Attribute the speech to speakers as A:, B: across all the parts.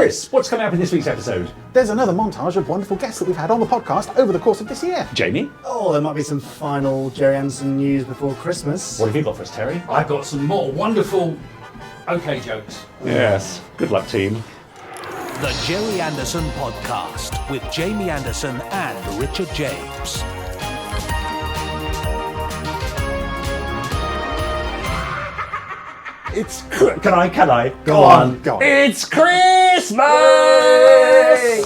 A: Chris, what's coming up in this week's episode?
B: There's another montage of wonderful guests that we've had on the podcast over the course of this year.
A: Jamie?
C: Oh, there might be some final Gerry Anderson news before Christmas.
A: What have you got for us, Terry?
D: I've got some more wonderful OK jokes.
A: Yes. Good luck, team.
E: The Gerry Anderson Podcast with Jamie Anderson and Richard James.
A: It's... Can I?
C: Go on.
A: It's Christmas!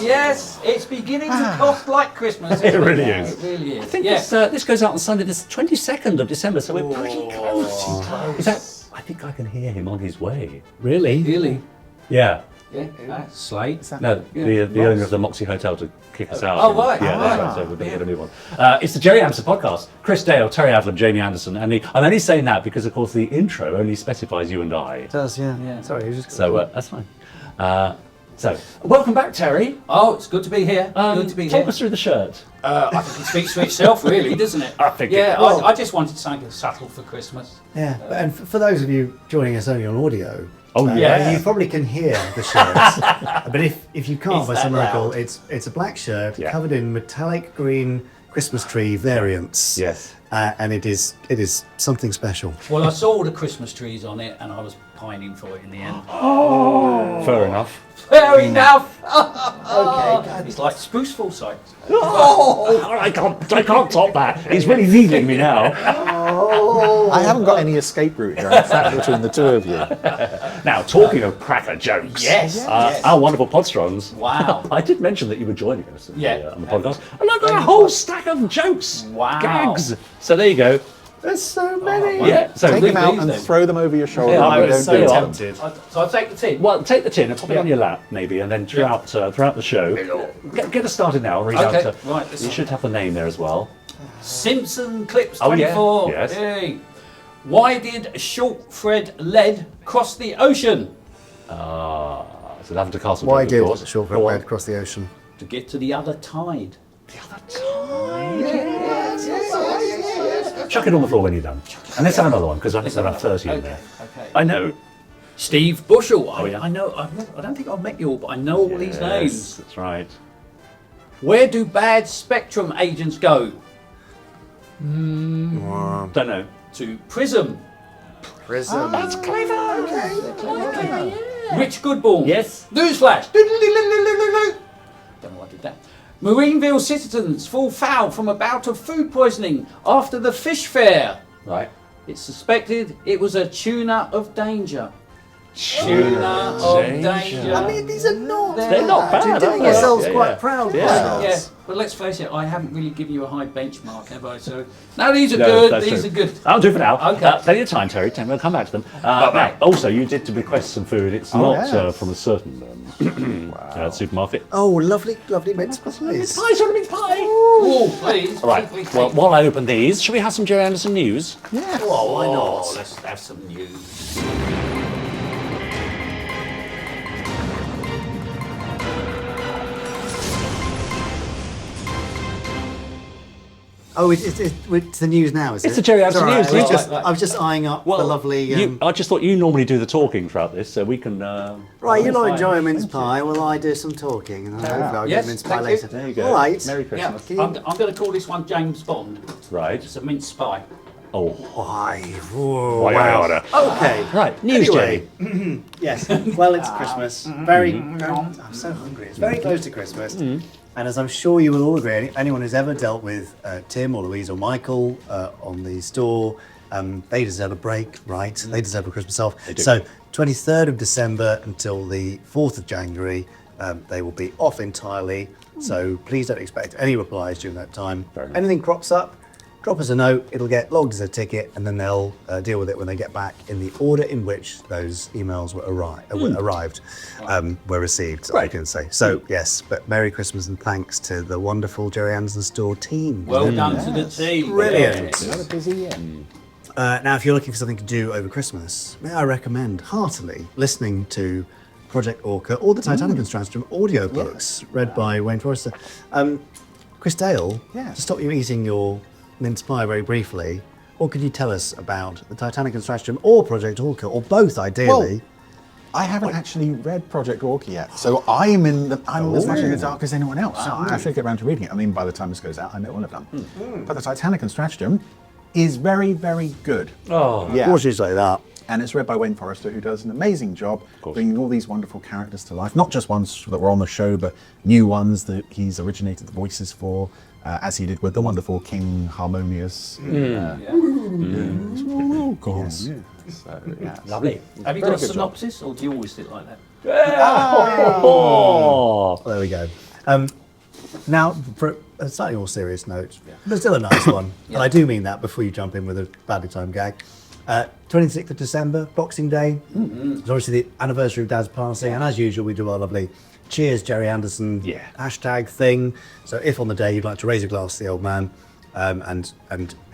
D: Yes, it's beginning to cost like Christmas.
A: It really is.
D: It really is.
A: I think this goes out on Sunday, the 22nd of December, so we're pretty close. Is that... I think I can hear him on his way.
E: Really?
D: Really?
A: Yeah.
D: Yeah. Slate.
A: No, the owner of the Moxie Hotel to kick us out.
D: Oh, right.
A: Yeah, that's
D: Right.
A: right. So we're going to get a new one. It's the Gerry Anderson Podcast. Chris Dale, Terry Adlam, Jamie Anderson, and I'm only saying that because, of course, the intro only specifies you and I.
C: It does, yeah.
D: Yeah.
C: Sorry, it was just...
A: So that's fine. So, welcome back, Terry.
D: Oh, it's good to be here. Good to be
A: Talk
D: here.
A: us through the shirt.
D: I think it speaks for itself, really, doesn't it?
A: I think
D: Yeah,
A: it will.
D: I just wanted something subtle for Christmas.
C: Yeah, and for those of you joining us only on audio,
D: yeah.
C: you probably can hear the shirt. But if you can't,
D: Is
C: by
D: that
C: some miracle,
D: loud?
C: it's a black shirt
A: Yeah.
C: covered in metallic green Christmas tree variants.
A: Yes.
C: And it is something special.
D: Well, I saw all the Christmas trees on it, and I was pining for it in the end.
A: Fair enough.
D: Fair enough. Okay, it's like spruce foresight.
A: I can't top that. He's really needling me now.
B: I haven't got any escape route here. I'm sat between the two of you.
A: Now, talking of cracker jokes,
D: Yes.
A: our wonderful Podsterons.
D: Wow.
A: I did mention that you were joining us on the podcast. And I've got a whole stack of jokes,
D: Wow.
A: gags. So there you go.
C: There's so many.
A: Yeah. So
B: Take them out and
D: then.
B: throw them over your shoulder.
A: Yeah,
C: I
B: Don't
C: was
B: do
C: so
B: it.
C: tempted.
D: So I'll take the tin.
A: Well, take the tin and pop it on your lap, maybe, and then throughout the show, get us started now. And read
D: Okay,
A: out.
D: right,
A: You should have the name there as well.
D: Simpson Clips
A: Oh, yeah.
D: 24.
A: Yes.
D: Hey. Why did short thread lead cross the ocean?
A: So Lavender Castle.
C: Why
A: joke,
C: did
A: of course.
C: Short
A: Go on.
C: Red cross the ocean?
D: To get to the other tide.
A: Chuck it on the floor when you're done. And let's have another one, because I think there are 30 in there.
D: Okay.
A: I know.
D: Steve Bushell.
A: yeah.
D: I know. I don't think I've met you all, but I know all these names.
A: That's right.
D: Where do bad spectrum agents go?
A: Don't know.
D: To prison.
C: Prism.
A: That's clever.
D: Rich Goodborn.
A: Yes.
D: Newsflash. Don't know why I did that. Marineville citizens fall foul from a bout of food poisoning after the fish fair.
A: Right.
D: It's suspected it was a tuna of danger. Tuna of danger.
C: I mean, these are not.
A: They're not bad,
C: You're
A: are
C: doing
A: they?
C: yourselves
A: Yeah,
C: quite
A: yeah.
C: proud.
A: Yeah.
D: Yeah, but let's face it, I haven't really given you a high benchmark, have I? So, no, these are
A: No,
D: good.
A: that's
D: These
A: true.
D: are good.
A: I'll do it for now.
D: Okay.
A: Plenty of time, Terry. We'll come back to them. Now, also, you did request some food. It's not
B: yes.
A: from a certain supermarket.
C: Oh, lovely mince pies.
A: Mince pies, you want a mince pie?
D: Oh, please.
A: All right.
D: please,
A: Well,
D: please.
A: while I open these, shall we have some Gerry Anderson news?
B: Yeah.
D: Oh, why not? Let's have some news.
C: Oh, it's the news now, is it?
A: It's the Gerry Anderson
C: It's
A: news,
C: all right.
A: yeah.
C: I was just eyeing up the lovely...
A: I just thought you normally do the talking throughout this, so we can.
C: right, you'll
D: fine.
C: enjoy a mince pie while I do some talking. And hopefully I'll
D: Yes,
C: get a mince pie
D: thank you.
C: later.
A: There you go.
C: All right.
A: Merry
D: Yeah,
A: Christmas.
D: I'm going to call this one James Bond.
A: Right.
D: It's a mince pie.
A: Oh.
C: Why? Whoa,
A: Why,
C: wow.
A: order.
C: Okay.
A: Right. News,
C: Anyway.
A: Jamie.
C: Yes. Well, it's Christmas. Very. I'm so hungry. It's very close to Christmas. And as I'm sure you will all agree, anyone who's ever dealt with Tim or Louise or Michael on the store, they deserve a break, right? They deserve a Christmas off.
A: do.
C: So 23rd of December until the 4th of January, they will be off entirely. So please don't expect any replies during that time.
A: Fair enough.
C: Anything crops up, drop us a note, it'll get logged as a ticket, and then they'll deal with it when they get back in the order in which those emails were were received, I
A: Right.
C: can say. So, yes, but Merry Christmas and thanks to the wonderful Gerry Anderson store team.
D: Well done to the team.
C: Brilliant.
B: Another busy year.
C: Now, if you're looking for something to do over Christmas, may I recommend heartily listening to Project Orca or the Titanic and Strandstrom audiobooks read by Wayne Forrester. Chris Dale,
B: Yes.
C: to stop you eating your mince pie very briefly, what could you tell us about the Titanic and Strandstrom or Project Orca, or both ideally?
B: I haven't actually read Project Orca yet, so I'm as much in the dark as anyone else. So I actually get around to reading it. I mean, by the time this goes out, I know all of them. But the Titanic and Stratagem is very, very good.
A: Oh,
B: yeah.
C: Of course you say that.
B: And it's read by Wayne Forrester, who does an amazing job bringing all these wonderful characters to life. Not just ones that were on the show, but new ones that he's originated the voices for, as he did with the wonderful King Harmonious. Oh, God. Yes. So, yeah.
A: lovely.
D: Have you
B: Very
D: got a
B: good job.
D: synopsis, or do you always sit like that?
A: Oh.
C: There we go. Now, for a slightly more serious note, but still a nice one, and I do mean that before you jump in with a badly timed gag. 26th of December, Boxing Day. It's obviously the anniversary of Dad's passing, and as usual, we do our lovely Cheers Gerry Anderson hashtag thing. So if on the day you'd like to raise a glass to the old man, and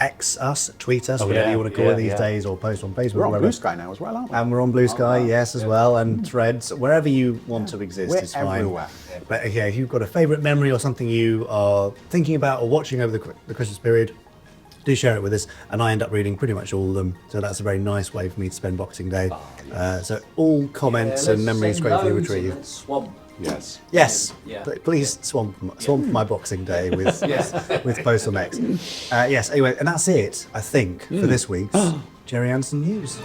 C: X us, tweet us, whatever you want to call it these days, or post on Facebook.
B: We're on
C: wherever.
B: Blue Sky now as well, aren't we?
C: And we're on Blue Sky, yes, as well, and Threads, wherever you want to exist
B: We're
C: is fine.
B: everywhere.
C: But yeah, if you've got a favourite memory or something you are thinking about or watching over the Christmas period, do share it with us, and I end up reading pretty much all of them, so that's a very nice way for me to spend Boxing Day. So all comments and memories gratefully retrieved.
D: Swamp.
A: Yes.
C: Yes,
D: Yeah.
C: please swamp my Boxing Day with with posts on X. Yes, anyway, and that's it, I think, for this week's Gerry Anderson News.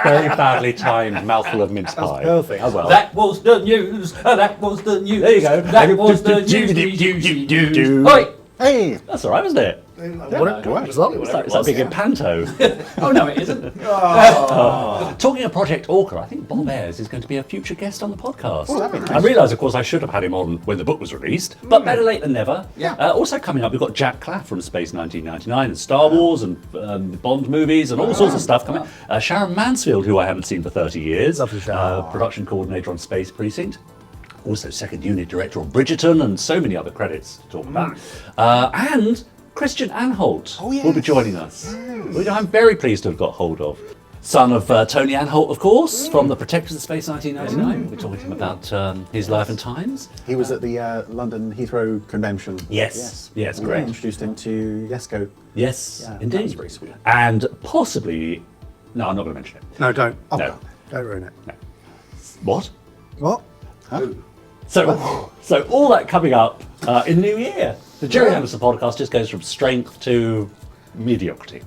A: very badly timed mouthful of mince pie.
C: perfect.
A: Oh well.
D: That was the news. That was the news.
A: There you go.
D: That was the news. Oi!
B: Hey!
A: That's all right, wasn't it?
B: Works.
A: It's like being in Panto.
D: Oh no, it isn't.
A: Talking of Project Orca, I think Bob Ayres is going to be a future guest on the podcast.
B: Oh, that'd be nice.
A: I realise, of course, I should have had him on when the book was released, but better late than never.
D: Yeah.
A: Also coming up, we've got Jack Claff from Space 1999 and Star Wars and Bond movies and all sorts of stuff coming. Sharon Mansfield, who I haven't seen for 30 years,
C: Lovely Sharon.
A: production coordinator on Space Precinct. Also second unit director on Bridgerton and so many other credits to talk about. And Christian Anholt will be joining us, which I'm very pleased to have got hold of. Son of Tony Anholt, of course, from The Protectors of Space 1999. We're talking to him about his life and times.
B: He was at the London Heathrow convention.
A: Yes,
B: We
A: great.
B: introduced him to Yesco.
A: Yes,
B: Yeah,
A: indeed.
B: that was very sweet.
A: And possibly... No, I'm not going to mention it.
C: No, don't.
A: No.
C: Don't ruin it.
A: What?
C: What?
A: So all that coming up in New Year. The Gerry Anderson podcast just goes from strength to mediocrity.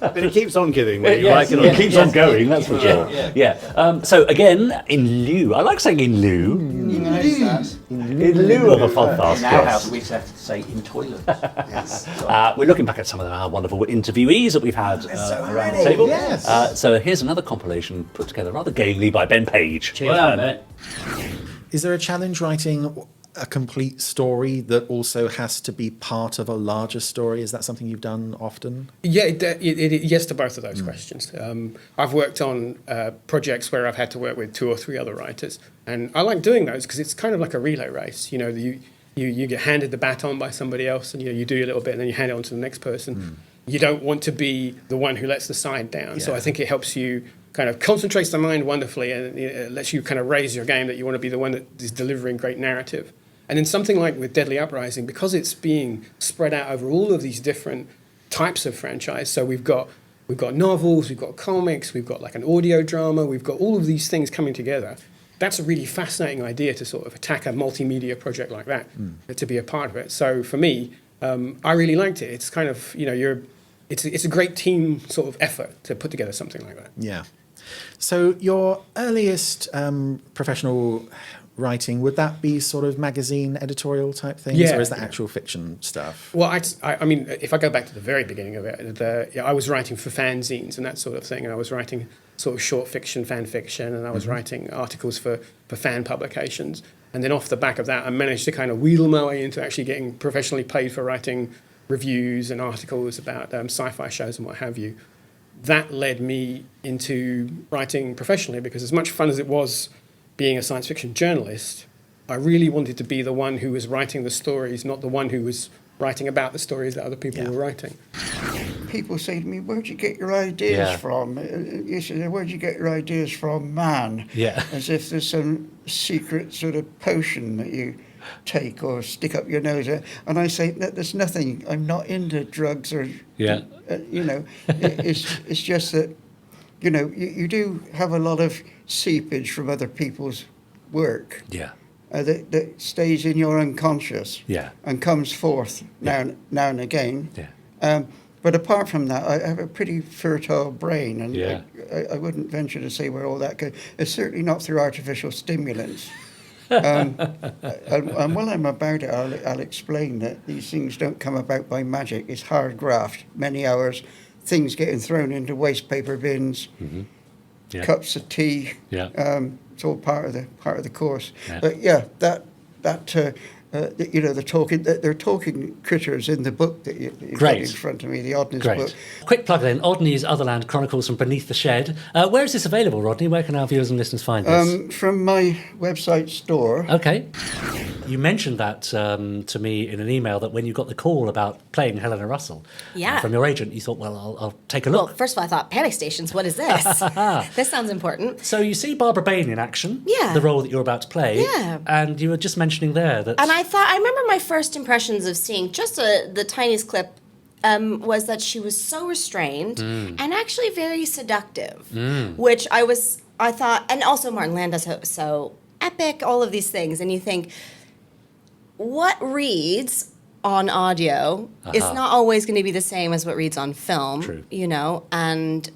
C: But it keeps on giving. Whether you
A: Yes,
C: like it or
A: it
C: not.
A: keeps on going, that's for sure. Yeah. So again, in lieu, I like saying in lieu. In lieu of a podcast.
D: In our house, we have to say in toilets.
A: We're looking back at some of our wonderful interviewees that we've had around the table.
B: Yes.
A: So here's another compilation put together rather gamely by Ben Page.
D: Cheers, mate.
F: Is there a challenge writing a complete story that also has to be part of a larger story? Is that something you've done often?
G: Yeah, yes to both of those questions. I've worked on projects where I've had to work with 2 or 3 other writers, and I like doing those because it's kind of like a relay race. You know, you get handed the baton by somebody else, and you do your little bit, and then you hand it on to the next person. You don't want to be the one who lets the side down. So I think it helps you kind of concentrates the mind wonderfully, and it lets you kind of raise your game that you want to be the one that is delivering great narrative. And in something like with Deadly Uprising, because it's being spread out over all of these different types of franchise, so we've got novels, we've got comics, we've got like an audio drama, we've got all of these things coming together. That's a really fascinating idea to sort of attack a multimedia project like that, to be a part of it. So for me, I really liked it. It's kind of, it's a great team sort of effort to put together something like that.
F: Yeah. So your earliest professional writing, would that be sort of magazine editorial type things, or is that actual fiction stuff?
G: Well, I mean, if I go back to the very beginning of it, I was writing for fanzines and that sort of thing, and I was writing sort of short fiction, fan fiction, and I was writing articles for fan publications. And then off the back of that, I managed to kind of wheedle my way into actually getting professionally paid for writing reviews and articles about sci-fi shows and what have you. That led me into writing professionally, because as much fun as it was being a science fiction journalist, I really wanted to be the one who was writing the stories, not the one who was writing about the stories that other people were writing.
H: People say to me, where'd you get your ideas from? You say, where'd you get your ideas from, man?
A: Yeah.
H: As if there's some secret sort of potion that you take or stick up your nose. And I say, there's nothing. I'm not into drugs or, you know, it's just that, you know, you do have a lot of seepage from other people's work.
A: Yeah.
H: That stays in your unconscious.
A: Yeah.
H: And comes forth now and again.
A: Yeah.
H: But apart from that, I have a pretty fertile brain, and
A: Yeah.
H: I wouldn't venture to say where all that goes. It's certainly not through artificial stimulants. And while I'm about it, I'll explain that these things don't come about by magic. It's hard graft, many hours, things getting thrown into waste paper bins, cups of tea.
A: Yeah.
H: It's all part of the course.
A: Yeah.
H: But yeah, you know, they're talking critters in the book that you've got in front of me, the Oddness book.
A: Quick plug then, Odney's Otherland Chronicles from Beneath the Shed. Where is this available, Rodney? Where can our viewers and listeners find this?
H: From my website store.
A: Okay. You mentioned that to me in an email, that when you got the call about playing Helena Russell from your agent, you thought, well, I'll take a look.
I: Well, first of all, I thought, panic stations, what is this? This sounds important.
A: So you see Barbara Bain in action,
I: Yeah.
A: the role that you're about to play,
I: Yeah.
A: and you were just mentioning there that...
I: And I remember my first impressions of seeing just the tiniest clip was that she was so restrained and actually very seductive, which I thought, and also Martin Landau's so epic, all of these things, and you think, what reads on audio is not always going to be the same as what reads on film.
A: True.
I: You know, and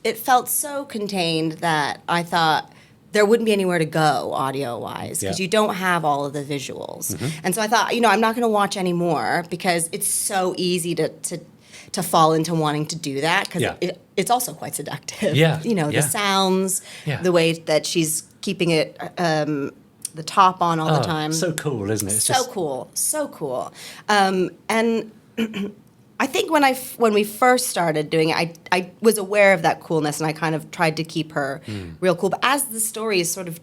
I: it felt so contained that I thought there wouldn't be anywhere to go audio-wise because you don't have all of the visuals. And so I thought, you know, I'm not going to watch anymore because it's so easy to fall into wanting to do that because it's also quite seductive.
A: Yeah.
I: You know, the sounds, the way that she's keeping it... the top on all the time.
A: So cool, isn't it? It's
I: so cool. And I think when we first started doing it, I was aware of that coolness, and I kind of tried to keep her real cool. But as the stories sort of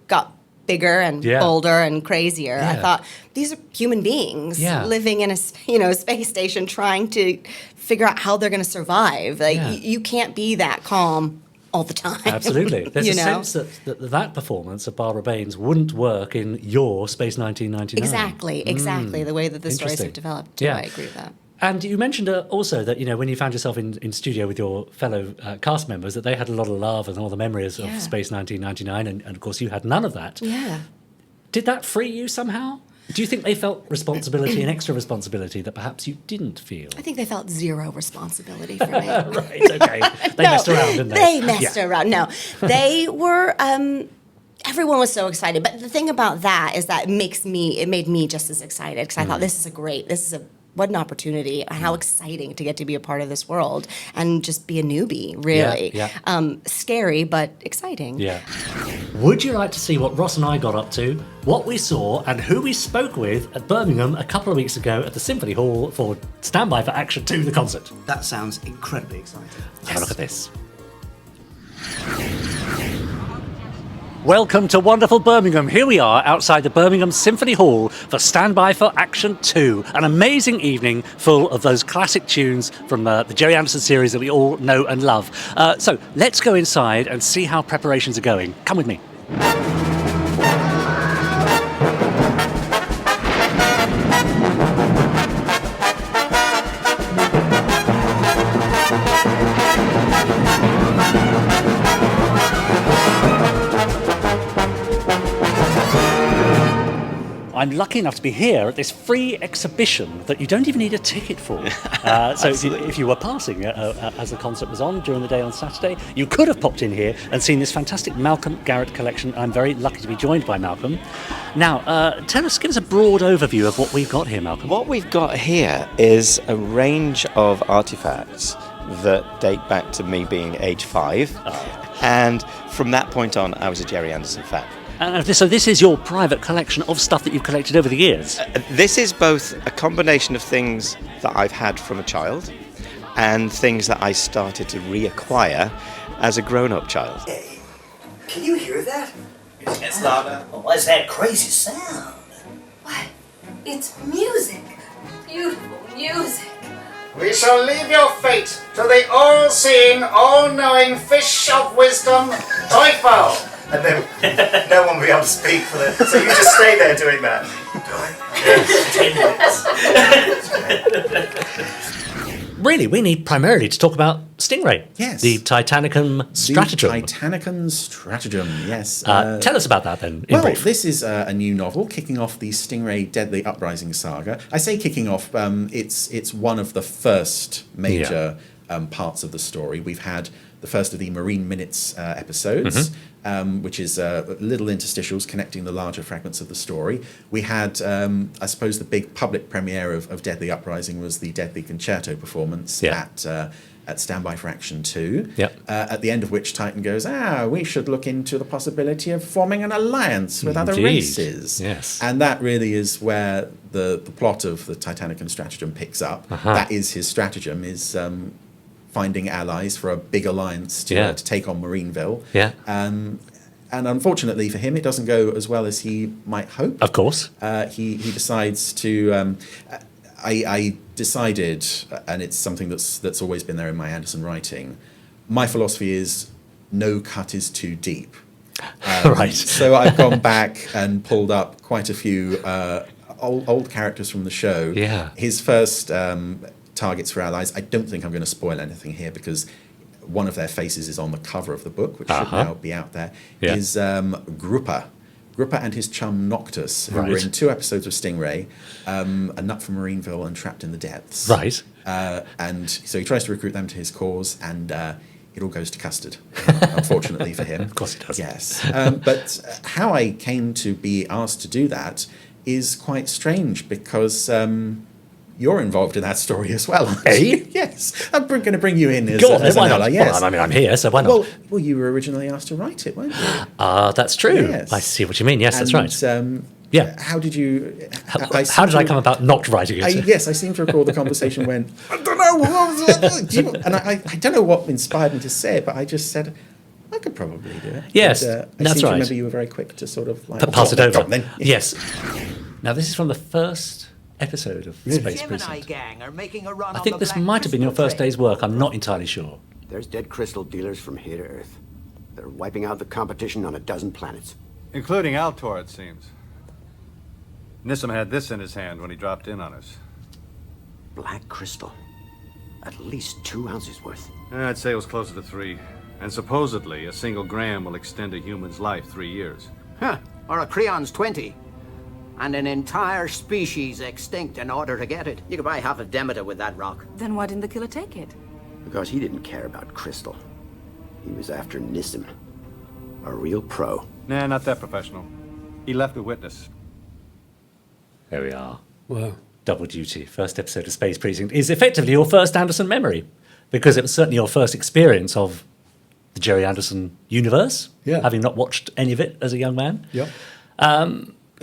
I: got bigger and bolder and crazier, I thought, these are human beings living in a space station trying to figure out how they're going to survive. Like you can't be that calm all the time.
A: Absolutely. There's a sense that performance of Barbara Baines wouldn't work in your Space 1999.
I: Exactly. The way that the stories have developed, too. I agree with that.
A: And you mentioned also that, you know, when you found yourself in studio with your fellow cast members, that they had a lot of love and all the memories of Space 1999, and of course you had none of that.
I: Yeah.
A: Did that free you somehow? Do you think they felt responsibility and extra responsibility that perhaps you didn't feel?
I: I think they felt zero responsibility for me.
A: Right, okay. They messed around, didn't they?
I: They messed around. No, they were... everyone was so excited. But the thing about that is that it made me just as excited because I thought, what an opportunity, how exciting to get to be a part of this world and just be a newbie, really. Scary, but exciting.
A: Yeah. Would you like to see what Ross and I got up to, what we saw, and who we spoke with at Birmingham a couple of weeks ago at the Symphony Hall for Standby for Action 2, the concert?
C: That sounds incredibly exciting.
A: Have a look at this. Welcome to wonderful Birmingham. Here we are outside the Birmingham Symphony Hall for Standby for Action 2. An amazing evening full of those classic tunes from the Gerry Anderson series that we all know and love. So let's go inside and see how preparations are going. Come with me. I'm lucky enough to be here at this free exhibition that you don't even need a ticket for. So if you were passing as the concert was on during the day on Saturday, you could have popped in here and seen this fantastic Malcolm Garrett collection. I'm very lucky to be joined by Malcolm. Now, give us a broad overview of what we've got here, Malcolm.
J: What we've got here is a range of artifacts that date back to me being age 5. And from that point on, I was a Gerry Anderson fan.
A: So this is your private collection of stuff that you've collected over the years?
J: This is both a combination of things that I've had from a child and things that I started to reacquire as a grown-up child.
K: Hey, can you hear that? It's louder. What's that crazy sound?
L: What? It's music. Beautiful music.
M: We shall leave your fate to the all-seeing, all-knowing fish of wisdom, Teufel.
C: And then no one will be able to speak for them. So you just stay there doing that.
K: 10 minutes.
A: Really, we need primarily to talk about Stingray.
B: Yes.
A: The Titanicum Stratagem.
B: The Titanicum Stratagem, yes.
A: Tell us about that then, in
B: Well,
A: brief.
B: this is a new novel kicking off the Stingray Deadly Uprising saga. I say kicking off, it's one of the first major parts of the story. We've had the first of the Marine Minutes episodes, which is little interstitials connecting the larger fragments of the story. We had, I suppose, the big public premiere of Deadly Uprising was the Deadly Concerto performance at Standby for Action 2, at the end of which Titan goes, we should look into the possibility of forming an alliance with other races.
A: Yes.
B: And that really is where the plot of the Titanicum Stratagem picks up. That is his stratagem, is finding allies for a big alliance to take on Marineville. And unfortunately for him, it doesn't go as well as he might hope.
A: Of course.
B: He decides to... I decided, and it's something that's always been there in my Anderson writing, my philosophy is no cut is too deep.
A: Right.
B: So I've gone back and pulled up quite a few old characters from the show.
A: Yeah.
B: His first targets for allies, I don't think I'm going to spoil anything here because one of their faces is on the cover of the book, which should now be out there, is Gruppa. Gruppa and his chum Noctis, who were in 2 episodes of Stingray, A Nut from Marineville and Trapped in the Depths.
A: Right.
B: And so he tries to recruit them to his cause, and it all goes to custard, unfortunately for him.
A: Of course it does.
B: Yes. But how I came to be asked to do that is quite strange because you're involved in that story as well.
A: Hey?
B: Yes. I'm going to bring you in as,
A: God,
B: as
A: why
B: an
A: not?
B: ally. Yes.
A: Well, I mean, I'm here, so why not?
B: Well, you were originally asked to write it, weren't you?
A: That's true.
B: Yes.
A: I see what you mean. Yes, that's right.
B: How did you...
A: How did I come about not writing it?
B: Yes, I seem to recall the conversation when, I don't know, and I don't know what inspired me to say it, but I just said, I could probably do it.
A: Yes,
B: and,
A: that's
B: I seem to
A: right.
B: remember you were very quick to sort of like...
A: Pass it over.
B: Then.
A: Yes. Now, this is from the first episode of Space Precinct.
N: Gang are making a run
A: I think this might have been your first day's work. I'm not entirely sure.
O: There's dead crystal dealers from here to Earth. They're wiping out the competition on a dozen planets.
P: Including Altor, it seems. Nissim had this in his hand when he dropped in on us.
O: Black crystal. At least 2 ounces worth.
P: I'd say it was closer to 3. And supposedly, a single gram will extend a human's life 3 years.
N: Huh. Or a Creon's 20. And an entire species extinct in order to get it. You could buy half of Demeter with that rock.
L: Then why didn't the killer take it?
O: Because he didn't care about crystal. He was after Nissim. A real pro.
P: Nah, not that professional. He left a witness.
A: There we are.
G: Wow.
A: Double duty. First episode of Space Precinct is effectively your first Anderson memory, because it was certainly your first experience of the Gerry Anderson universe, having not watched any of it as a young man.
Q: Yeah. I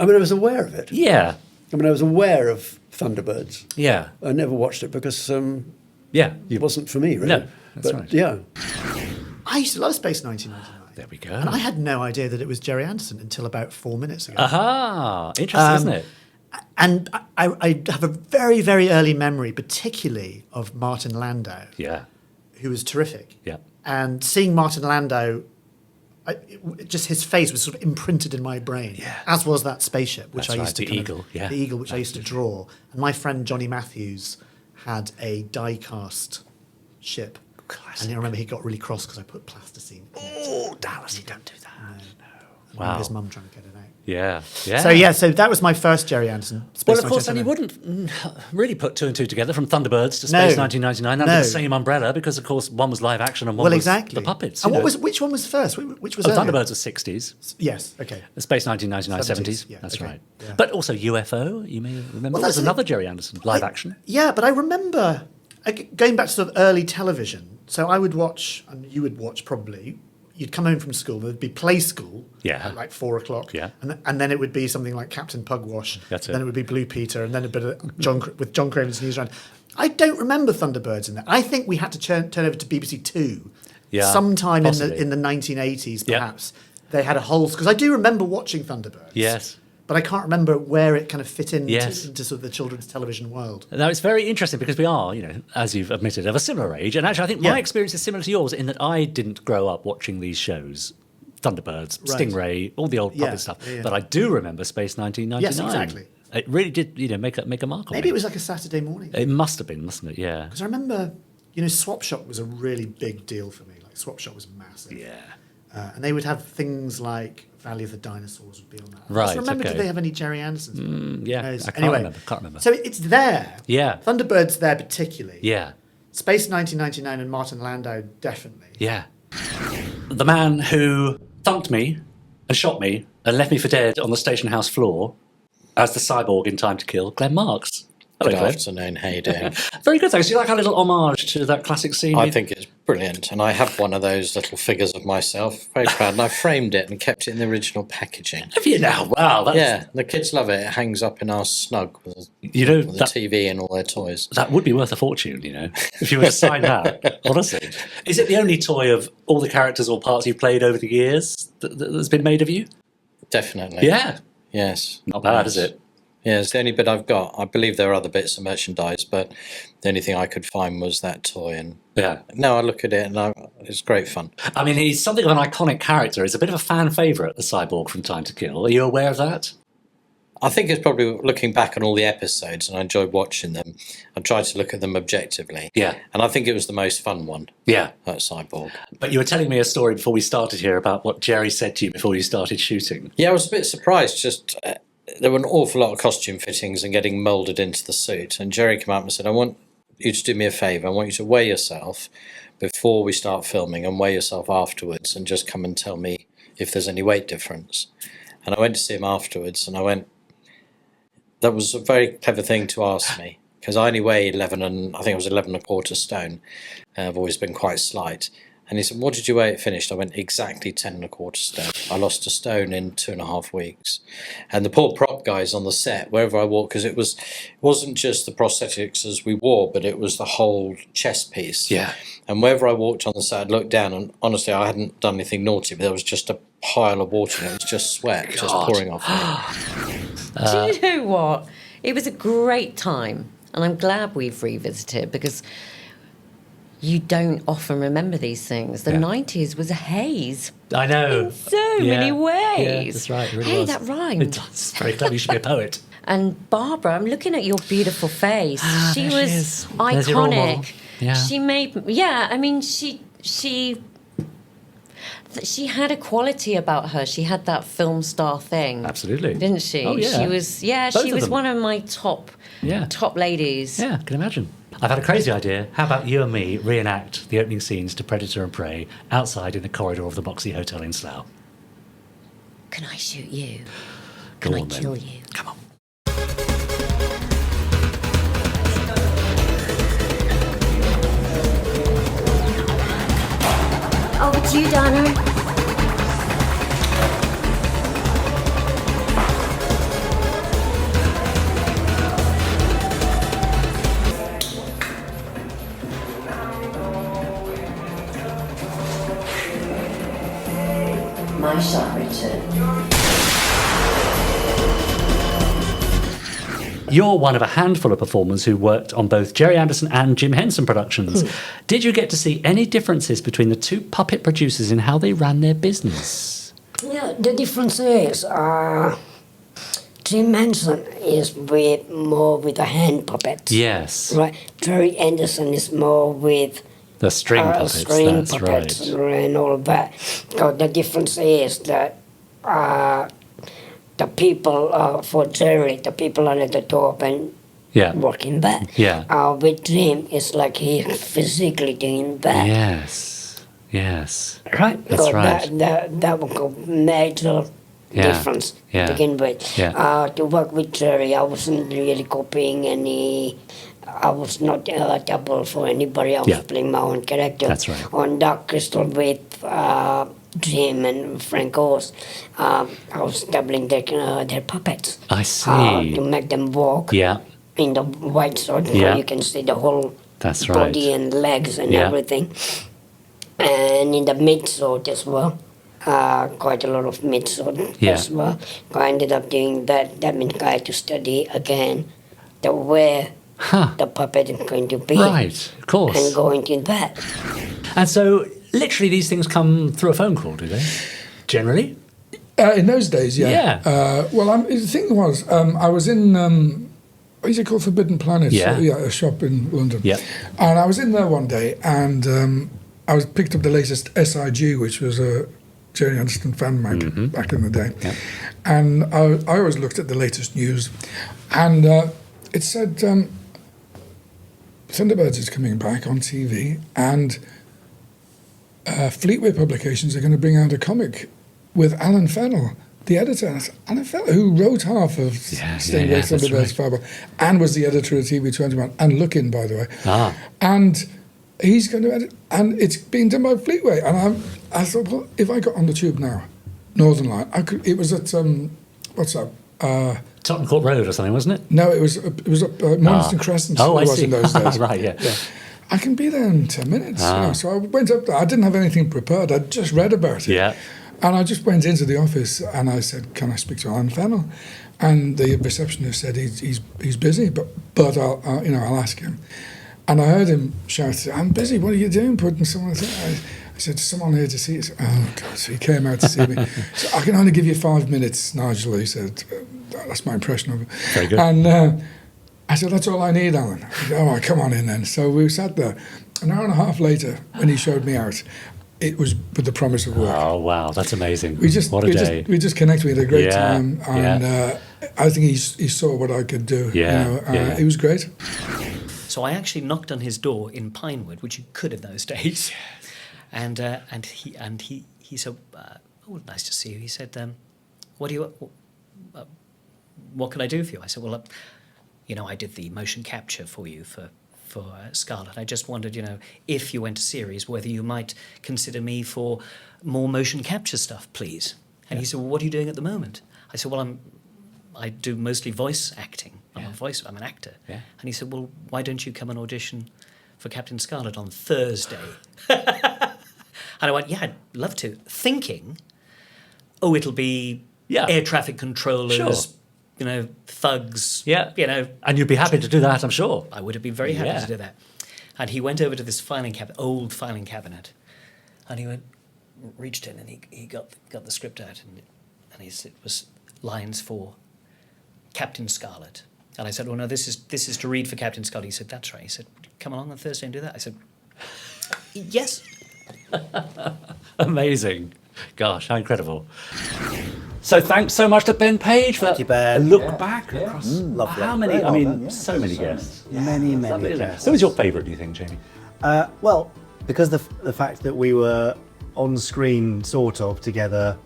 Q: mean, I was aware of it.
A: Yeah.
Q: I mean, I was aware of Thunderbirds.
A: Yeah.
Q: I never watched it because it wasn't for me, really.
A: No, that's
Q: but,
A: right.
Q: Yeah.
R: I used to love Space 1999.
A: There we go.
R: And I had no idea that it was Gerry Anderson until about 4 minutes ago.
A: Aha! Interesting, isn't it?
R: And I have a very, very early memory, particularly of Martin Landau.
A: Yeah.
R: Who was terrific.
A: Yeah.
R: And seeing Martin Landau, just his face was sort of imprinted in my brain, as was that spaceship, which
A: That's
R: I used to
A: right, the eagle,
R: the eagle, which I used to draw. And my friend Johnny Matthews had a die-cast ship. Classic. And I remember he got really cross because I put plasticine.
A: Oh, Dallas, you don't do that.
R: No.
A: Wow.
R: His mum trying to get it out.
A: Yeah.
R: So that was my first Gerry Anderson.
A: Well, of course, and you wouldn't really put 2 and 2 together from Thunderbirds to Space 1999 under the same umbrella, because, of course, one was live action and one was the puppets.
R: And which one was first? Which was earlier?
A: Thunderbirds was 60s.
R: Yes, okay.
A: Space 1999, 70s.
R: Yeah,
A: That's
R: okay.
A: right.
R: Yeah.
A: But also UFO, you may remember.
R: Well,
A: There's another Gerry Anderson live action.
R: Yeah, but I remember going back to sort of early television. So I would watch, and you would watch probably. You'd come home from school, there'd be play school at like 4 o'clock.
A: Yeah.
R: And then it would be something like Captain Pugwash.
A: That's it.
R: Then it would be Blue Peter, and then a bit of John Craven's News Round. I don't remember Thunderbirds in that. I think we had to turn over to BBC Two sometime in the 1980s, perhaps. Yeah. They had a whole... Because I do remember watching Thunderbirds.
A: Yes.
R: But I can't remember where it kind of fit into sort of the children's television world.
A: Now, it's very interesting because we are, as you've admitted, of a similar age. And actually, I think my experience is similar to yours in that I didn't grow up watching these shows Thunderbirds,
R: Right.
A: Stingray, all the old
R: Yeah,
A: puppet stuff.
R: yeah.
A: But I do remember Space 1999.
R: Yes, exactly.
A: It really did, make a mark on me.
R: Maybe it was like a Saturday morning.
A: It must have been, mustn't it? Yeah.
R: Because I remember, Swap Shop was a really big deal for me. Like Swap Shop was massive.
A: Yeah.
R: And they would have things like Valley of the Dinosaurs would be on that. I
A: Right,
R: just remember,
A: okay.
R: did they have any Jerry Andersons?
A: Yeah,
R: Those-
A: I can't remember.
R: So it's there.
A: Yeah.
R: Thunderbirds there particularly.
A: Yeah.
R: Space 1999 and Martin Landau definitely.
A: Yeah. The man who thumped me and shot me and left me for dead on the station house floor as the cyborg in Time to Kill, Glenn Marks. Hello,
S: Good
A: Glenn.
S: afternoon, how you doing?
A: Very good, thanks. Do you like our little homage to that classic scene?
S: I think it's brilliant, and I have one of those little figures of myself. Very proud, and I framed it and kept it in the original packaging.
A: Have you now? Wow, that's...
S: Yeah, the kids love it. It hangs up in our snug with, with the TV and all their toys.
A: That would be worth a fortune, if you were to sign that, honestly. Is it the only toy of all the characters or parts you've played over the years that's been made of you?
S: Definitely.
A: Yeah.
S: Yes.
A: Not bad, is it?
S: Yeah, it's the only bit I've got. I believe there are other bits of merchandise, but the only thing I could find was that toy. And
A: yeah,
S: now I look at it and it's great fun.
A: I mean, he's something of an iconic character. He's a bit of a fan favourite, the cyborg from Time to Kill. Are you aware of that?
S: I think it's probably looking back on all the episodes, and I enjoyed watching them. I tried to look at them objectively.
A: Yeah.
S: And I think it was the most fun one.
A: Yeah.
S: That cyborg.
A: But you were telling me a story before we started here about what Gerry said to you before you started shooting.
S: Yeah, I was a bit surprised. Just there were an awful lot of costume fittings and getting moulded into the suit. And Gerry came up and said, I want you to do me a favour. I want you to weigh yourself before we start filming and weigh yourself afterwards and just come and tell me if there's any weight difference. And I went to see him afterwards and I went, that was a very clever thing to ask me because I only weigh 11 and I think I was 11 and a quarter stone. I've always been quite slight. And he said, what did you weigh at finished? I went, exactly 10 and a quarter stone. I lost a stone in 2.5 weeks. And the poor prop guys on the set, wherever I walked, because it wasn't just the prosthetics as we wore, but it was the whole chest piece.
A: Yeah.
S: And wherever I walked on the set, I'd look down and honestly, I hadn't done anything naughty, but there was just a pile of water and it was just sweat just pouring off me.
T: Do you know what? It was a great time. And I'm glad we've revisited because you don't often remember these things. The 90s was a haze.
A: I know.
T: In so many ways.
A: Yeah, that's right. It really
T: hey,
A: was.
T: that rhymed.
A: It does. It's very clever. You should be a poet.
T: And Barbara, I'm looking at your beautiful face. She
A: there
T: was
A: she is. There's your role model.
T: iconic.
A: Yeah.
T: She made, I mean, she had a quality about her. She had that film star thing.
A: Absolutely.
T: Didn't she?
A: Oh, yeah.
T: She was,
A: Both
T: she
A: of
T: was
A: them.
T: one of my top ladies.
A: Yeah, I can imagine. I've had a crazy idea. How about you and me reenact the opening scenes to Predator and Prey outside in the corridor of the Boxy Hotel in Slough?
T: Can I shoot you?
A: Go
T: Can I
A: on, then.
T: kill you?
A: Come on.
L: Over to you, Donna.
U: My shot, Richard.
A: You're one of a handful of performers who worked on both Gerry Anderson and Jim Henson productions. Did you get to see any differences between the two puppet producers in how they ran their business?
U: Yeah, the difference is Jim Henson is more with the hand puppets.
A: Yes.
U: Right. Gerry Anderson is more with
A: The string puppets,
U: string
A: that's
U: puppets
A: right.
U: and all that. So the difference is that the people for Gerry, the people are at the top and
A: Yeah.
U: working that.
A: Yeah.
U: With Jim, it's like he's physically doing that.
A: Yes. Yes.
U: Right?
A: That's
U: So
A: right.
U: that would go major
A: Yeah.
U: difference
A: Yeah.
U: to begin with.
A: Yeah.
U: To work with Gerry, I wasn't really copying any. I was not double for anybody. I was
A: Yeah.
U: playing my own character.
A: That's right.
U: On Dark Crystal with Jim and Frank Oz, I was doubling their puppets.
A: I see.
U: To make them walk
A: Yeah.
U: in the white suit,
A: Yeah.
U: you can see the whole
A: That's
U: body
A: right.
U: and legs and
A: Yeah.
U: everything. And in the mid-sword as well. Quite a lot of mid-sword
A: Yeah.
U: as well. I ended up doing that. That means I had to study again the where the puppet is going to be.
A: Right, of course.
U: And go into that.
A: And so, literally, these things come through a phone call, do they? generally?
E: In those days, yeah. Well, the thing was, I was in, what is it called, Forbidden Planet?
A: Yeah.
E: A shop in London.
A: Yeah.
E: And I was in there one day, and I picked up the latest SIG, which was a Gerry Anderson fan mag back in the day. Yeah. And I always looked at the latest news, and it said Thunderbirds is coming back on TV, and Fleetway Publications are going to bring out a comic with Alan Fennell, the editor. Alan Fennell, who wrote half of Stingray, Thunderbirds Fable, and was the editor of TV21, and Look-In, by the way. And he's going to edit, and it's being done by Fleetway. And I thought, well, if I got on the tube now, Northern Line, I could. It was at what's that?
A: Tottenham Court Road or something, wasn't it?
E: No, it was up Morniston Crescent.
A: Oh, I see.
E: In those days.
A: Right, yeah.
E: I can be there in 10 minutes. So I went up there. I didn't have anything prepared. I'd just read about it.
A: Yeah.
E: And I just went into the office and I said, "Can I speak to Alan Fennell?" And the receptionist said, "He's busy, but I'll ask him." And I heard him shout, "I'm busy. What are you doing, putting someone?" I said, "Someone here to see you." Oh God! So he came out to see me. So I can only give you 5 minutes, Nigel. He said, "That's my impression of it."
A: Very good.
E: And I said, "That's all I need, Alan." He said, "All right, come on in then." So we sat there. An hour and a half later, when he showed me out, it was with the promise of work.
A: Oh wow, that's amazing!
E: What a day! We just connected. We had a great time, and I think he saw what I could do. It was great.
V: So I actually knocked on his door in Pinewood, which you could in those days, and he said, "Oh, nice to see you." He said, "What can I do for you?" I said, "Well, I did the motion capture for you for Scarlet. I just wondered, if you went to series, whether you might consider me for more motion capture stuff, please." And he said, "Well, what are you doing at the moment?" I said, "Well, I do mostly voice acting. I'm an actor." Yeah. And he said, "Well, why don't you come and audition for Captain Scarlet on Thursday?" And I went, "Yeah, I'd love to." Thinking, it'll be air traffic controllers, thugs. Yeah.
A: And you'd be happy to do that, I'm sure.
V: I would have been very happy to do that. And he went over to this old filing cabinet, and he reached in and he got the script out, and he said, it was lines for Captain Scarlet. And I said, "Oh no, this is to read for Captain Scarlet." He said, "That's right." He said, "Come along on Thursday and do that." I said, "Yes."
A: Amazing. Gosh, how incredible. So thanks so much to Ben Page for a look back across
C: Lovely.
A: how many, so many guests.
C: Many
A: Lovely, isn't it?
C: guests.
A: Who was your favourite, do you think, Jamie?
C: Well, because the fact that we were on screen sort of together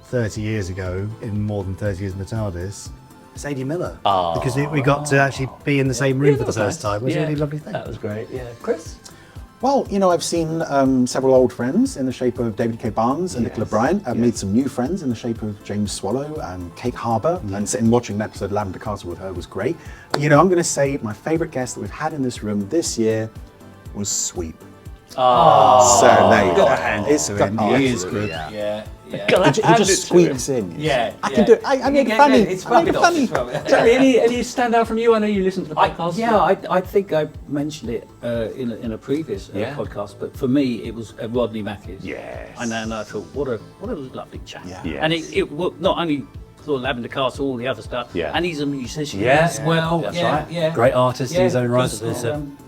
C: 30 years ago, in more than 30 years in the TARDIS, Sadie Miller. Because we got to actually be in the same room for the first time. It was a really lovely thing.
A: That was great. Yeah. Chris?
B: Well, I've seen several old friends in the shape of David K. Barnes and Nicola Bryant. I've made some new friends in the shape of James Swallow and Kate Harbour. And sitting watching an episode of Lavender Castle with her was great. I'm going to say my favourite guest that we've had in this room this year was Sweep.
A: Oh,
B: so there you go.
C: It's he is good.
A: Yeah.
B: He just squeaks in.
A: Yeah.
B: I can do it. I made it funny.
V: It's
B: I made it funny.
A: Jamie, any stand out from you? I know you listen to the podcast.
D: I think I mentioned it in a previous podcast, but for me it was Rodney Matthews.
A: Yes.
D: And then I thought, what a lovely chap.
B: Yeah.
A: Yes.
D: And it not only sort of Lavender Castle, all the other stuff.
A: Yeah.
D: And he's a musician as well.
A: That's
D: yeah,
A: right.
D: Yeah.
A: Great artist in his own right.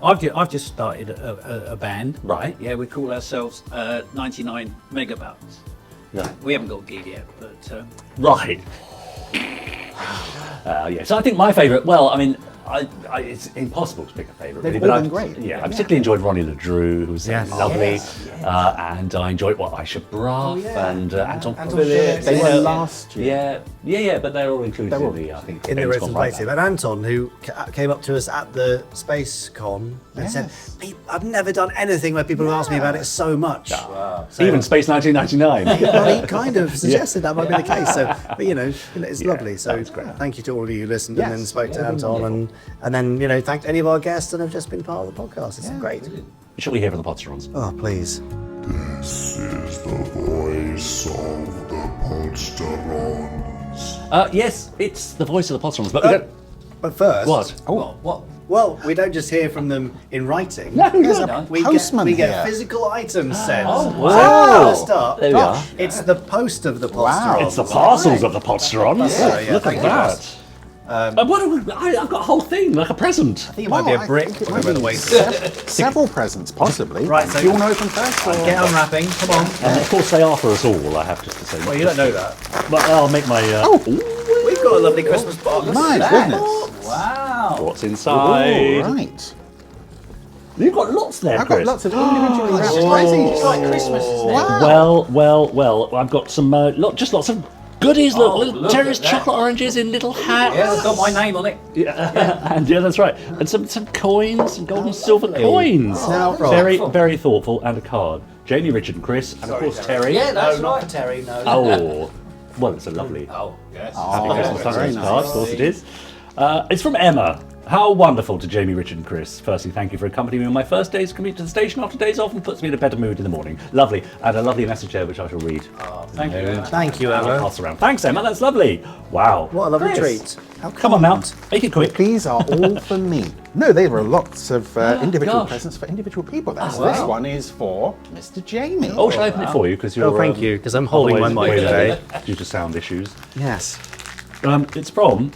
D: I've just started a band.
A: Right.
D: Yeah, we call ourselves 99 Megabucks.
A: Yeah.
D: We haven't got a gig yet, but
A: right. So I think my favourite. Well, I mean, it's impossible to pick a favourite.
B: They've
A: really,
B: all
A: but
B: been great.
A: Yeah, I particularly enjoyed Ronnie LaDrew, who was lovely, and I enjoyed Aisha Braff and Anton Phillips.
B: They were last year.
A: Yeah, but they're all included in the, I think,
C: in the
A: Gamescom
C: retrospective. And Anton, who came up to us at the Space Con and said, "I've never done anything where people have asked me about it so much."
A: Wow. So, even Space 1999.
C: Well, he kind of suggested that might be the case. So, but it's lovely. So thank you to all of you who listened and then spoke to Anton and then thanked any of our guests and have just been part of the podcast. It's great.
A: Shall we hear from the Podsterons?
C: Oh, please.
W: This is the voice of the Podsterons.
A: Yes, it's the voice of the Podsterons, but we don't...
C: But first,
A: What?
C: What? Well, we don't just hear from them in writing.
A: No,
C: There's
A: no,
C: a
A: no.
C: postman we get
B: here.
C: physical items sent.
A: Oh,
C: So
A: wow.
C: first up,
A: There we are.
C: it's the post of the
B: Wow.
C: Podsterons.
A: It's the parcels of the Podsterons.
C: Yeah,
A: Look
C: thank
A: at
C: you,
A: that.
C: Ross.
A: I've got a whole thing, like a present.
C: I think it might be a brick.
B: It might be several presents, possibly.
C: Right, so
B: do you want to open first? Or?
C: Get unwrapping. Come on.
A: And of course they are for us all, I have just to say.
C: Well, you don't know that.
A: But I'll make my...
C: We've got a lovely Christmas box.
B: My goodness.
C: Wow.
A: What's inside?
B: All right.
A: You've got lots there,
B: I've
A: Chris.
B: got lots of individually wrapped
C: It's
B: presents.
C: like Christmas, isn't it?
B: Wow.
A: Well, I've got some, just lots of goodies. Little
D: look
A: Terry's
D: at that.
A: chocolate oranges in little hats.
D: Yeah, it's got my name on it.
A: And yeah, that's right. And some coins, some gold and silver coins.
C: Now,
A: Very, very thoughtful, and a card. Jamie, Richard, and Chris, and of course Terry.
D: Yeah, that's
C: No, not
D: right.
C: for Terry, no.
A: Oh, well, it's a lovely
D: Oh, yes.
A: Happy Christmas
B: very
A: Thunderbirds
B: nice.
A: card. Of course it is. It's from Emma. How wonderful to Jamie, Richard, and Chris. Firstly, thank you for accompanying me on my first day's commute to the station after days off and puts me in a better mood in the morning. Lovely. And a lovely message there, which I shall read.
D: Thank you.
C: Thank you,
A: And I'll
C: Emma.
A: pass around. Thanks, Emma. That's lovely. Wow.
C: What a lovely
A: Chris,
C: treat. How
A: Come on now. Make it quick.
B: These are all for me. No, they were lots of individual
A: gosh.
B: presents for individual people. This
A: wow.
B: one is for Mr. Jamie.
A: Oh, shall I open it for you? Because you're.
C: thank you, 'cause I'm holding
A: always
C: my mic
A: way
C: today.
A: late due to sound issues.
C: Yes.
A: It's from.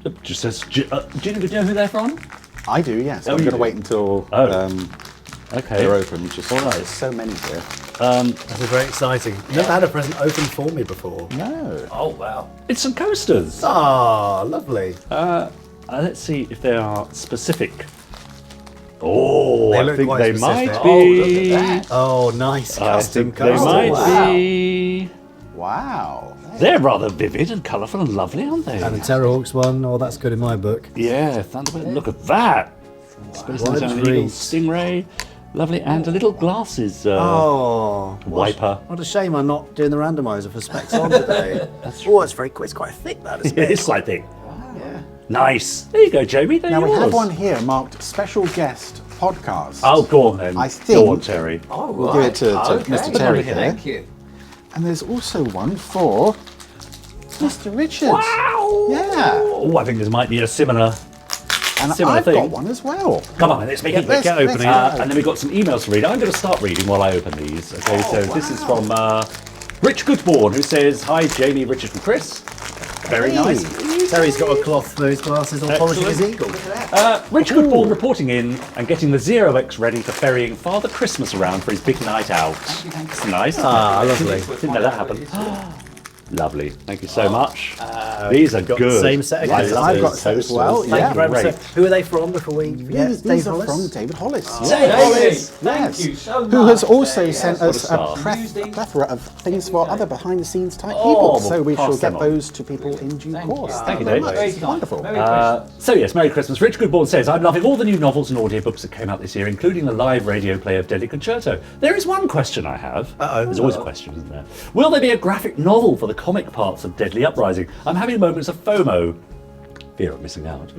A: It just says. Do you know who they're from?
B: I do, yes.
A: Oh,
B: I'm
A: you
B: going to
A: do?
B: wait until
A: Okay.
B: they're open. Just
A: All right.
B: there's so many here.
C: That's very exciting. Never had a present open for me before.
B: No.
C: Oh, wow.
A: It's some coasters.
C: Ah, lovely.
A: Let's see if they are specific. Oh,
C: They
A: I
C: look
A: think
C: quite
A: they
C: specific.
A: might
C: Oh,
A: be.
C: look at that. Oh, nice.
A: I
C: Custom
A: think they might
C: Wow.
A: be.
B: Wow.
A: They're rather vivid and colourful and lovely, aren't they?
C: And the Terrorhawks one, oh, that's good in my book.
A: Yeah, Thunderbird. Look at that. Space
C: What a
A: Station
C: treat.
A: Eagle Stingray. Lovely. And a little glasses wiper.
C: What a shame I'm not doing the randomizer for Specs On today. Oh, it's it's quite thick, that, isn't it?
A: It's quite thick.
C: Yeah.
A: Nice. There you go, Jamie. There
B: Now we
A: yours.
B: have one here marked special guest podcast.
A: Oh, go on then.
B: I think
A: Go on, Terry.
B: we'll give it to Mr. Terry here.
D: Thank you.
B: And there's also one for Mr. Richard.
A: Wow.
B: Yeah.
A: Oh, I think this might be a similar
B: And
A: similar
B: I've
A: thing.
B: got one as well.
A: Come on, let's make it quick.
B: let's-
A: Get opening.
B: let's-
A: And then we've got some emails to read. I'm going to start reading while I open these. Okay, so this is from Rich Goodborn, who says, "Hi, Jamie, Richard, and Chris." Very nice.
C: Terry's got a cloth for his glasses on polishing his eagle.
A: Rich Goodborn reporting in and getting the 0X ready for ferrying Father Christmas around for his big night out. That's nice.
C: Ah, lovely.
A: Didn't know that happened. Lovely. Thank you so much. These are
C: Got
A: good.
C: the same set of
A: I
C: glasses.
A: love
B: I've
A: these
B: got some as
A: toasters.
B: well,
A: Thank
B: yeah.
A: you very much.
C: So, who are they from before we forget?
B: These
C: Dave
B: are
C: Hollis?
B: from David Hollis.
A: Dave Hollis.
D: Thank you so much.
B: Who has also sent
A: what a
B: us a
A: star.
B: plethora of things for other behind-the-scenes type
A: Oh,
B: people.
A: we'll
B: So we
A: pass
B: shall
A: them
B: get
A: on.
B: those to people in due course.
A: Thank you,
B: very
A: Dave.
B: much.
A: Very
B: Wonderful.
A: So yes, Merry Christmas. Rich Goodborn says, "I'm loving all the new novels and audiobooks that came out this year, including the live radio play of Deadly Concerto. There is one question I have. There's always a question, isn't there? Will there be a graphic novel for the comic parts of Deadly Uprising? I'm having moments of FOMO." Fear of missing out.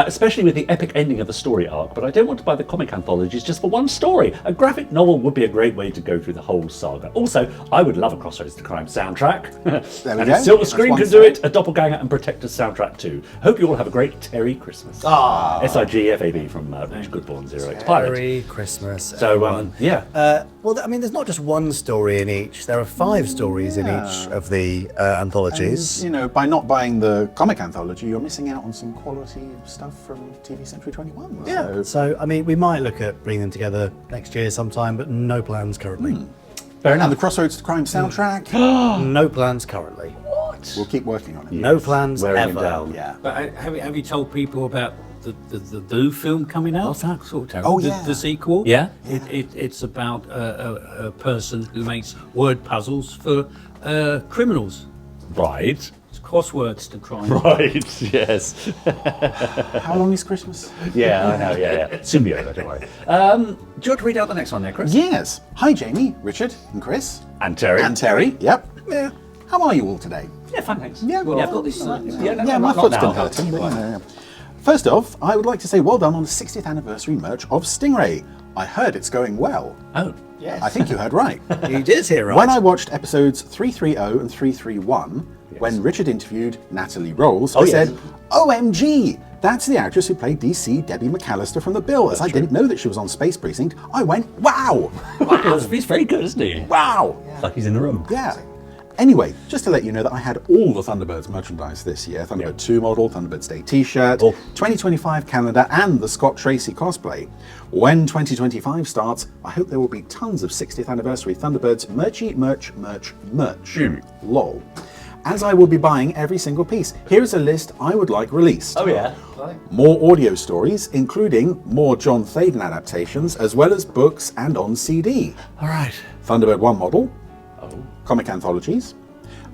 A: Especially with the epic ending of the story arc, but I don't want to buy the comic anthologies just for one story. A graphic novel would be a great way to go through the whole saga. Also, I would love a Crossroads to Crime soundtrack.
B: There we
A: And
B: go.
A: if Silver
B: That's
A: Screen
B: one
A: can do
B: set.
A: it, a Doppelganger and Protector's soundtrack too. Hope you all have a great Terry Christmas. SIGFAB from Rich Goodborn 0X Pirate.
C: Merry Christmas.
A: So,
C: everyone.
A: yeah.
C: Well, I mean, there's not just one story in each. There are 5 stories in each of the anthologies.
B: And, you know, by not buying the comic anthology, you're missing out on some quality stuff from TV Century 21.
C: Yeah. So, I mean, we might look at bringing them together next year sometime, but no plans currently.
A: Fair
B: And
A: enough.
B: the Crossroads to Crime soundtrack.
C: No plans currently.
A: What?
B: We'll keep working on it.
C: No plans
A: Wearing him
C: ever.
A: down.
B: Yeah.
F: But have you told people about the Boo film coming out? What's that sort of?
B: Oh, yeah.
F: The sequel.
A: Yeah?
F: It's about a person who makes word puzzles for criminals.
A: Right.
F: It's crosswords to crime.
A: Right, yes.
B: How long is Christmas?
A: Yeah, I know, yeah. Soon be over, don't worry. Do you want to read out the next one there, Chris?
B: Yes. Hi, Jamie, Richard, and Chris.
A: And Terry.
B: And Terry. Yep. Yeah. How are you all today?
A: Yeah, fine, thanks.
B: Yeah,
A: Well, I've got this.
B: My foot's been hurting. But, First off, I would like to say well done on the 60th anniversary merch of Stingray. I heard it's going well.
A: Oh.
C: Yes.
B: I think you heard right.
C: You did hear right.
B: When I watched episodes 330 and 331, when Richard interviewed Natalie Rolls, I said, OMG, that's the actress who played DC Debbie McAllister from The Bill. As I didn't know that she was on Space Precinct, I went, wow!
A: He's very good, isn't he?
B: Wow!
A: It's like he's in the room.
B: Yeah. Anyway, just to let you know that I had all the Thunderbirds merchandise this year. Thunderbird 2 model, Thunderbirds Day t-shirt, 2025 calendar, and the Scott Tracy cosplay. When 2025 starts, I hope there will be tons of 60th anniversary Thunderbirds merch. Lol. As I will be buying every single piece. Here's a list I would like released.
A: Oh yeah.
B: More audio stories, including more John Thaden adaptations, as well as books and on CD.
A: All right.
B: Thunderbird 1 model. Comic anthologies,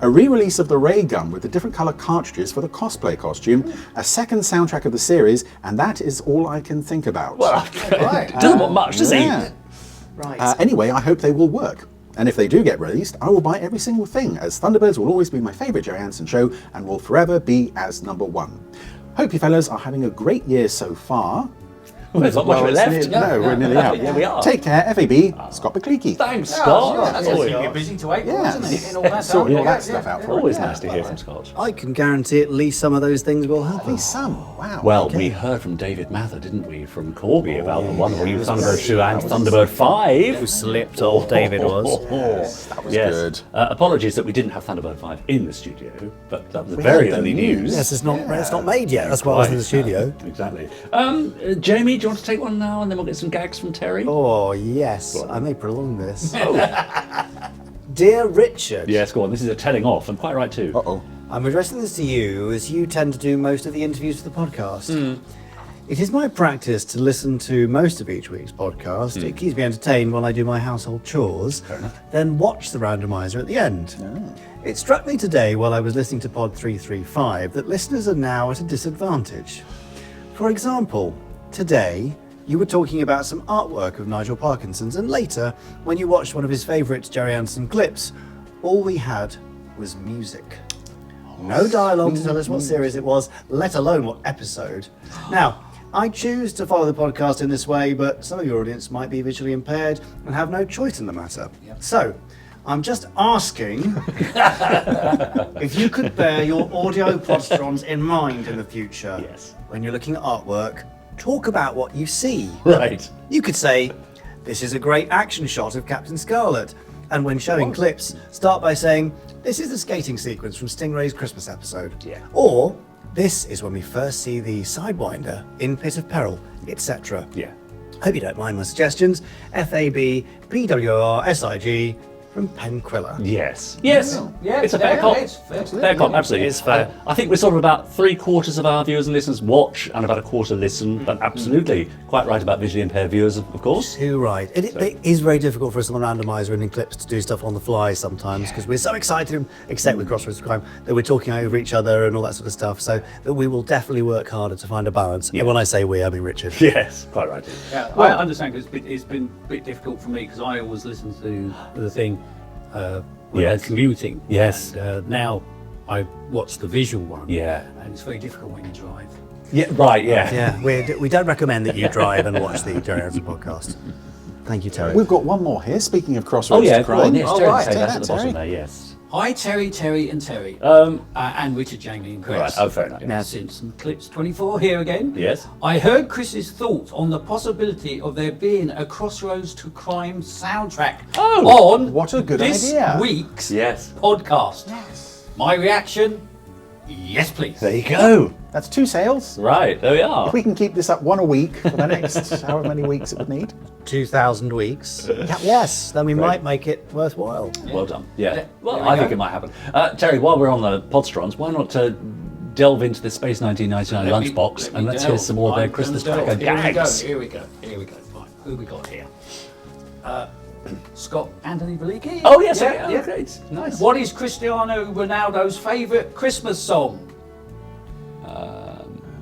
B: a re-release of the ray gun with the different colour cartridges for the cosplay costume, a second soundtrack of the series, and that is all I can think about.
A: Well, doesn't want much, does he?
C: Right.
B: Anyway, I hope they will work. And if they do get released, I will buy every single thing, as Thunderbirds will always be my favourite Gerry Anderson show and will forever be as #1. Hope you fellas are having a great year so far.
A: Well, there's not much of it left.
B: No, we're nearly out.
A: Yeah, we are.
B: Take care, FAB, Scott Bakleeky.
A: Thanks, Scott.
D: That's you're busy to April, isn't it? In all that
B: Sorting all
D: time.
B: that stuff out for
A: Always
B: it.
A: nice to hear from Scott.
C: I can guarantee at least some of those things will happen.
B: At least some. Wow.
A: Well,
B: okay.
A: we heard from David Mather, didn't we, from Corby about the wonderful new Thunderbird 2 and Thunderbird 5.
C: Who slipped old David was.
B: Yes, that was good.
A: Apologies that we didn't have Thunderbird 5 in the studio, but that was very early news.
C: Yes, it's not made yet. That's why I was in the studio.
A: Exactly. Jamie, do you want to take one now, and then we'll get some gags from Terry?
C: Oh, yes. I may prolong this. Dear Richard.
A: Yes, go on. This is a telling off, and quite right too.
B: Uh-oh.
C: I'm addressing this to you as you tend to do most of the interviews for the podcast. It is my practice to listen to most of each week's podcast. It keeps me entertained while I do my household chores, then watch the randomizer at the end. It struck me today while I was listening to Pod 335 that listeners are now at a disadvantage. For example, today you were talking about some artwork of Nigel Parkinson's, and later, when you watched one of his favourite Gerry Anderson clips, all we had was music. No dialogue to tell us what series it was, let alone what episode. Now, I choose to follow the podcast in this way, but some of your audience might be visually impaired and have no choice in the matter. So, I'm just asking if you could bear your audio podsterons in mind in the future.
A: Yes.
C: When you're looking at artwork, talk about what you see.
A: Right.
C: You could say, this is a great action shot of Captain Scarlet. And when showing clips, start by saying, this is the skating sequence from Stingray's Christmas episode.
A: Yeah.
C: Or, this is when we first see the Sidewinder in Pit of Peril, etc.
A: Yeah.
C: Hope you don't mind my suggestions. FAB, PWRSIG from Penquilla.
A: Yes. Yes.
D: Yeah,
A: It's a fair cop.
D: it's fair.
A: Fair cop, absolutely.
C: It's fair.
A: I think we're sort of about 3/4 of our viewers and listeners watch and about 1/4 listen, but absolutely quite right about visually impaired viewers, of course.
C: Too right. It is very difficult for us on the randomizer and in clips to do stuff on the fly sometimes because we're so excited, except with Crossroads of Crime, that we're talking over each other and all that sort of stuff. So that we will definitely work harder to find a balance.
A: Yeah.
C: And when I say we, I mean Richard.
A: Yes, quite right.
F: Yeah, I understand because it's been a bit difficult for me because I always listen to the thing when I'm commuting.
A: Yes.
F: And, now I watch the visual one.
A: Yeah.
F: And it's very difficult when you drive.
A: Yeah. Right. Yeah.
C: Yeah, we don't recommend that you drive and watch the Gerry Anderson podcast. Thank you, Terry.
B: We've got one more here. Speaking of Crossroads
A: Oh yeah.
B: to
A: Go
B: Crime.
A: on. Yes.
C: Oh,
A: Terry,
C: right.
A: say
B: Take
A: that
B: that,
A: at the bottom
B: Terry.
A: there. Yes.
F: Hi, Terry, and Terry. And Richard, Jamie, and Chris.
A: Right. Oh, fair enough.
F: Now, Simpson Clips 24 here again.
A: Yes.
F: I heard Chris's thoughts on the possibility of there being a Crossroads to Crime soundtrack on
B: what a good
F: this
B: idea.
F: week's
A: Yes.
F: podcast. My reaction, yes, please.
A: There you go.
B: That's 2 sales.
A: Right. There we are.
B: If we can keep this up 1 a week for the next however many weeks it would need.
C: 2,000 weeks. Yes, then we might make it worthwhile.
A: Well done. Yeah. Well,
F: There we
A: I
F: go.
A: think it might happen. Terry, while we're on the Podsterons, why not delve into the Space 1999 lunchbox and let's hear some more of their Christmas cracker gags.
F: Here we go. Right, who we got here? Scott Anthony Veliki.
A: Oh, yes. Yeah. Great. Nice.
F: What is Cristiano Ronaldo's favourite Christmas song?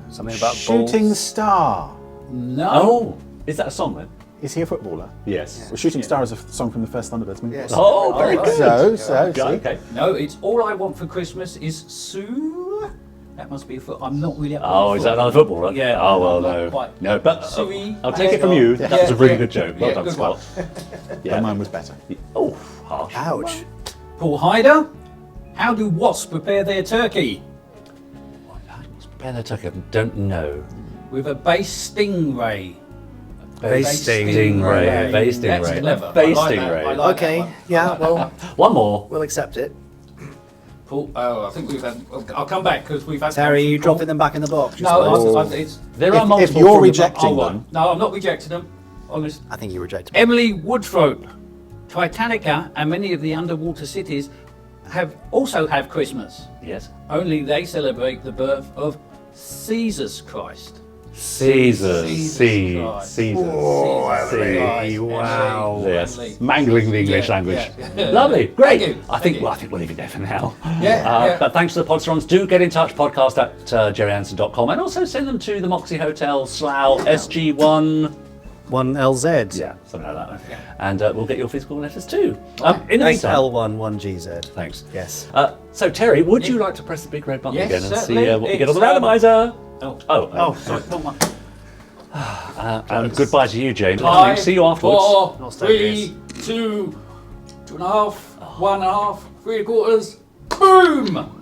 C: Something about
B: Shooting
C: balls.
B: Star.
F: No.
A: Oh, is that a song then?
B: Is he a footballer?
A: Yes.
B: Well, Shooting Star is a song from the first Thunderbirds movie.
C: Yes.
A: Oh, very good.
B: So,
A: Okay.
B: see.
A: Okay.
F: No, it's All I Want for Christmas is Sue. That must be a foot. I'm not really.
A: Oh, is that another football run?
F: Yeah.
A: Oh, well,
F: I'm not
A: no.
F: quite-
A: No, but
F: Should we-
A: I'll take it from you. That was a really good joke. Well
F: Yeah,
A: done,
F: good
A: Scott.
B: Yeah, mine was better.
A: Oh, harsh.
C: Ouch.
F: Paul Hyder, how do wasps prepare their turkey?
A: Ben, I don't know.
F: With a base stingray.
A: Base stingray. Base
F: That's
A: stingray.
F: clever.
A: Base
F: I like that.
A: stingray.
F: I like
C: Okay,
F: that one.
C: yeah,
F: I like
C: well,
F: that
A: One more.
C: we'll accept it.
F: one. Paul, I think we've had. I'll come back because we've had.
C: Terry, you dropping them back in the box?
F: No, it's.
A: There are
B: If
A: multiple.
B: you're
A: from the-
B: rejecting
A: oh,
B: them,
F: No, I'm not rejecting them. Honest.
C: I think you rejected them.
F: Emily Woodthrope, Titanica, and many of the underwater cities also have Christmas.
A: Yes.
F: Only they celebrate the birth of Caesar's Christ.
A: Caesar.
F: Christ.
A: Wow. Yes.
F: Emily.
A: Mangling the English language.
F: yeah.
A: Lovely. Great.
F: Thank you.
A: I think we'll leave it there for now.
F: Yeah.
A: But thanks to the Podsterons. Do get in touch, podcast at gerryanderson.com, and also send them to the Moxie Hotel, Slough, SG1.
C: 1LZ.
A: Yeah, something like that. And we'll get your physical letters too. In the
C: Thanks,
A: meantime,
C: L1, 1GZ.
A: thanks.
C: Yes.
A: So Terry, would you like to press the big red button
F: Yes,
A: again and see
F: certainly.
A: what we get on the
F: It's,
A: randomiser?
F: Sorry. Come on.
A: And goodbye to you, Jane.
F: Five,
A: See you afterwards.
F: 4, 3, 2, 2.5, 1.5, 3/4. Boom!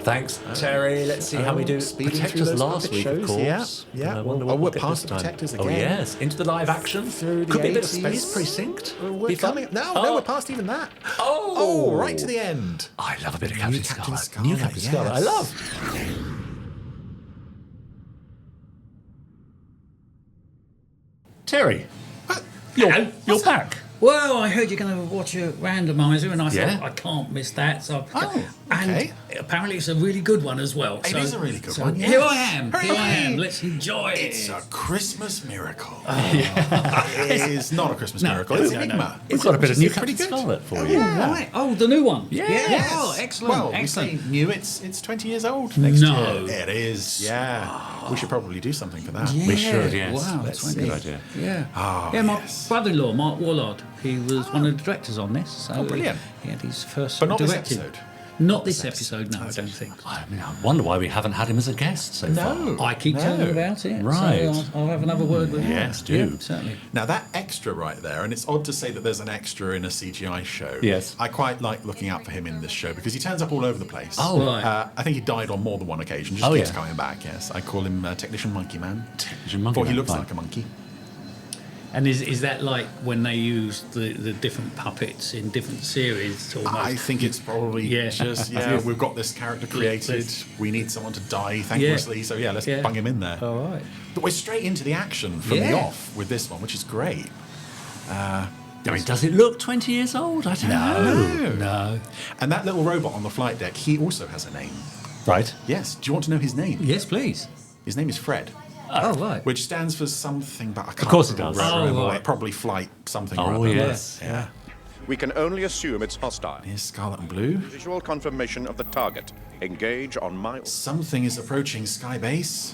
A: Thanks, Terry. Let's see how we do.
B: Speeding through
A: Protectors
B: those
A: last
B: puppet
A: week,
B: shows,
A: of course.
B: yeah.
A: Wonder
B: We're
A: what we'll get
B: past
A: this
B: the
A: time.
B: Protectors
A: Oh
B: again.
A: yes, into the live action.
B: Through the
A: Could be a bit of
B: 80s.
A: Space Precinct.
B: We're
A: Be fun.
B: coming. No,
A: Oh.
B: we're past even that.
A: Oh.
B: right to the end.
A: I love a bit of
B: New
A: Captain
B: Captain
A: Scarlet. New Captain
B: yes.
A: Scarlet. I love. Terry, you're back.
V: Well, I heard you're going to watch a randomiser, and I
A: Yeah.
V: thought I can't miss that. So,
B: okay.
V: and apparently it's a really good one as well.
B: It is a really good
V: so
B: one,
V: Here
B: yes.
V: I am. Here I am. Let's enjoy it.
B: It's a Christmas miracle. It is not a Christmas miracle. It's Enigma.
A: We've got a bit of New
B: pretty
A: Captain
B: good.
A: Scarlet for
V: Oh,
A: you.
V: right. Oh, the new one.
B: Yes.
V: Oh, excellent.
B: Well,
V: excellent.
B: we say new. It's 20 years old next
V: No.
B: year. It is. Yeah. We should probably do something for that.
V: Yeah.
A: We should, yes.
V: Wow,
A: That's
V: 20.
A: a good idea.
V: Yeah.
B: Oh,
V: yeah, my
B: yes.
V: brother-in-law, Mark Wallard, he was one of the directors on this. So
B: Oh, brilliant.
V: He had his first
B: But not this
V: directed.
B: episode.
V: Not this episode, no, I don't think.
A: I mean, I wonder why we haven't had him as a guest so far.
V: I keep telling him about it.
A: Right.
V: So I'll have another word with him.
A: Yes, do.
V: Yeah, certainly.
B: Now that extra right there, and it's odd to say that there's an extra in a CGI show.
A: Yes.
B: I quite like looking out for him in this show because he turns up all over the place.
A: Oh.
V: Right.
B: I think he died on more than one occasion. Just
A: Oh,
B: keeps
A: yeah.
B: coming back. Yes, I call him Technician Monkey Man.
A: Technician Monkey
B: For he
A: Man,
B: looks
A: fine.
B: like a monkey.
V: And is that like when they use the different puppets in different series? Almost?
B: I think it's probably just we've got this character created. We need someone to die thanklessly, so let's bung him in there.
V: All right.
B: But we're straight into the action from the off with this one, which is great.
A: I mean, does it look 20 years old? I don't know.
B: No. And that little robot on the flight deck, he also has a name.
A: Right.
B: Yes. Do you want to know his name?
V: Yes, please.
B: His name is Fred.
V: Oh, right.
B: Which stands for something, but I can't
A: course it
B: remember.
A: does.
V: Oh, right.
B: Probably flight something.
A: Oh,
B: or other.
A: yes.
B: Yeah.
H: We can only assume it's hostile.
B: Here's Scarlet and Blue.
H: Visual confirmation of the target. Engage on my...
B: Something is approaching Skybase.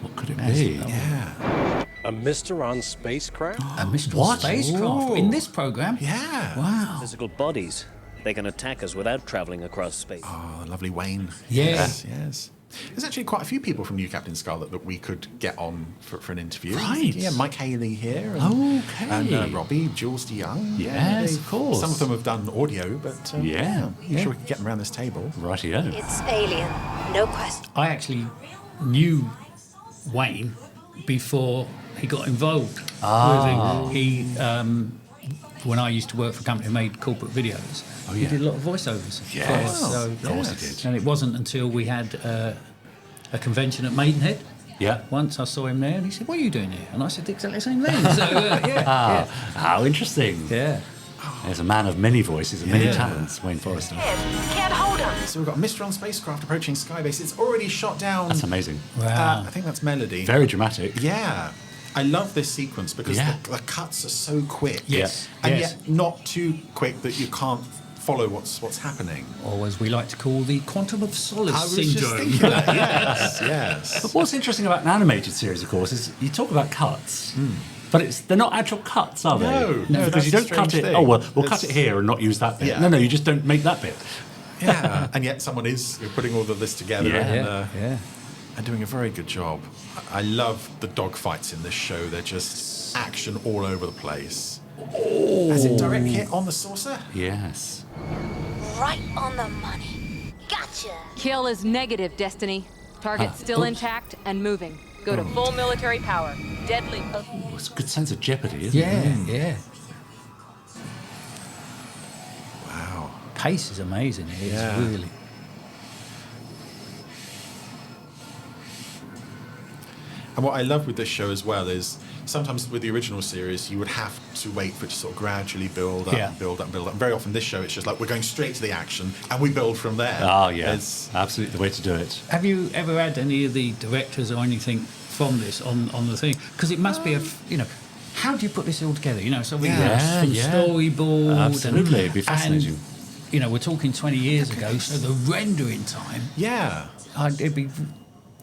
A: What could it be?
B: Yeah.
H: A Mysteron spacecraft?
V: A mystery spacecraft in this program?
B: Yeah.
V: Wow.
I: Physical bodies. They can attack us without travelling across space.
B: Oh, lovely Wayne.
V: Yes.
B: Yes. There's actually quite a few people from New Captain Scarlet that we could get on for an interview.
A: Right.
B: Yeah, Mike Haley here. And,
A: Okay.
B: And Robbie, Jules DeYoung.
A: Yes, of course.
B: Some of them have done audio, but I'm sure we could get them around this table.
A: Rightio.
L: It's alien. No question.
V: I actually knew Wayne before he got involved with him. He, when I used to work for a company who made corporate videos, he did a lot of voiceovers.
A: Yes.
V: for us, so,
A: Of course he did.
V: And it wasn't until we had a convention at Maidenhead.
A: Yeah.
V: Once I saw him there, and he said, "What are you doing here?" And I said, "Exactly the same thing." So
A: How interesting.
V: yeah.
A: There's a man of many voices and many talents, Wayne Forrester.
L: Can't hold him.
B: So we've got a Mysteron spacecraft approaching Skybase. It's already shot down.
A: That's amazing.
V: Wow.
B: I think that's Melody.
A: Very dramatic.
B: Yeah. I love this sequence because
A: Yeah.
B: the cuts are so quick.
V: Yes.
B: And
V: Yes.
B: yet not too quick that you can't follow what's happening.
V: Or as we like to call the quantum of solace
B: I was just
V: syndrome.
B: thinking that, yes, yes.
A: But what's interesting about an animated series, of course, is you talk about cuts. But they're not actual cuts, are they?
B: No,
A: because you
B: that's
A: don't
B: a
A: cut
B: strange
A: it.
B: thing.
A: Oh well, we'll cut
B: It's-
A: it here and not use that bit.
B: Yeah.
A: No, you just don't make that bit.
B: Yeah, and yet someone is putting all of this together and doing a very good job. I love the dogfights in this show. They're just action all over the place. Has it direct hit on the saucer?
A: Yes.
L: Right on the money. Gotcha.
J: Kill is negative, Destiny. Target still intact and moving. Go to full military power. Deadly.
A: It's a good sense of jeopardy, isn't it?
D: Yeah.
B: Wow.
D: Pace is amazing. It is really.
B: And what I love with this show as well is sometimes with the original series you would have to wait for it to sort of gradually build up and build up and build up. And very often this show it's just like we're going straight to the action and we build from there.
A: Oh yeah, it's absolutely the way to do it.
D: Have you ever had any of the directors or anything from this on the thing? Because it must be how do you put this all together? Something from storyboard.
A: Absolutely, it'd be fascinating.
D: And, we're talking 20 years ago, so the rendering time.
B: Yeah.
D: It'd be.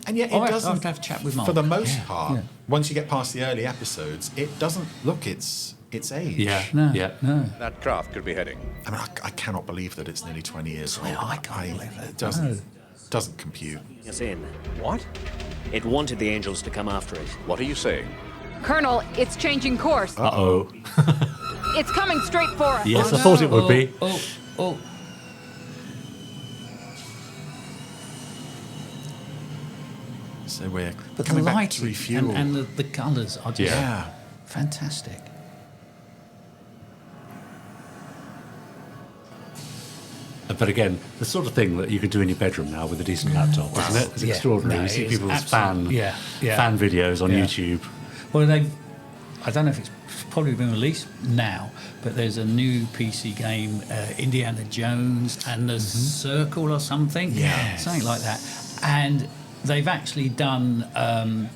B: And yet
D: I'll
B: it doesn't,
D: have to have a chat with Mark.
B: for the most part, once you get past the early episodes, it doesn't look its age.
D: No.
H: That craft could be heading.
B: I mean, I cannot believe that it's nearly 20 years old.
D: I can't believe it.
B: It doesn't compute.
I: Us in. What? It wanted the angels to come after it.
H: What are you saying?
J: Colonel, it's changing course.
A: Uh-oh.
J: It's coming straight for us.
A: Yes, I thought it would be.
D: Oh.
B: So we're
D: But
B: coming
D: the
B: back to
D: lighting
B: refuel.
D: and the colours are just
B: Yeah.
D: fantastic.
A: But again, the sort of thing that you could do in your bedroom now with a decent laptop, isn't it? It's extraordinary.
D: No,
A: You see
D: it is
A: people's fan
D: absolutely-
A: videos on YouTube.
D: Well, I don't know if it's probably been released now, but there's a new PC game, Indiana Jones and the Circle or something.
B: Yes.
D: Something like that. And they've actually done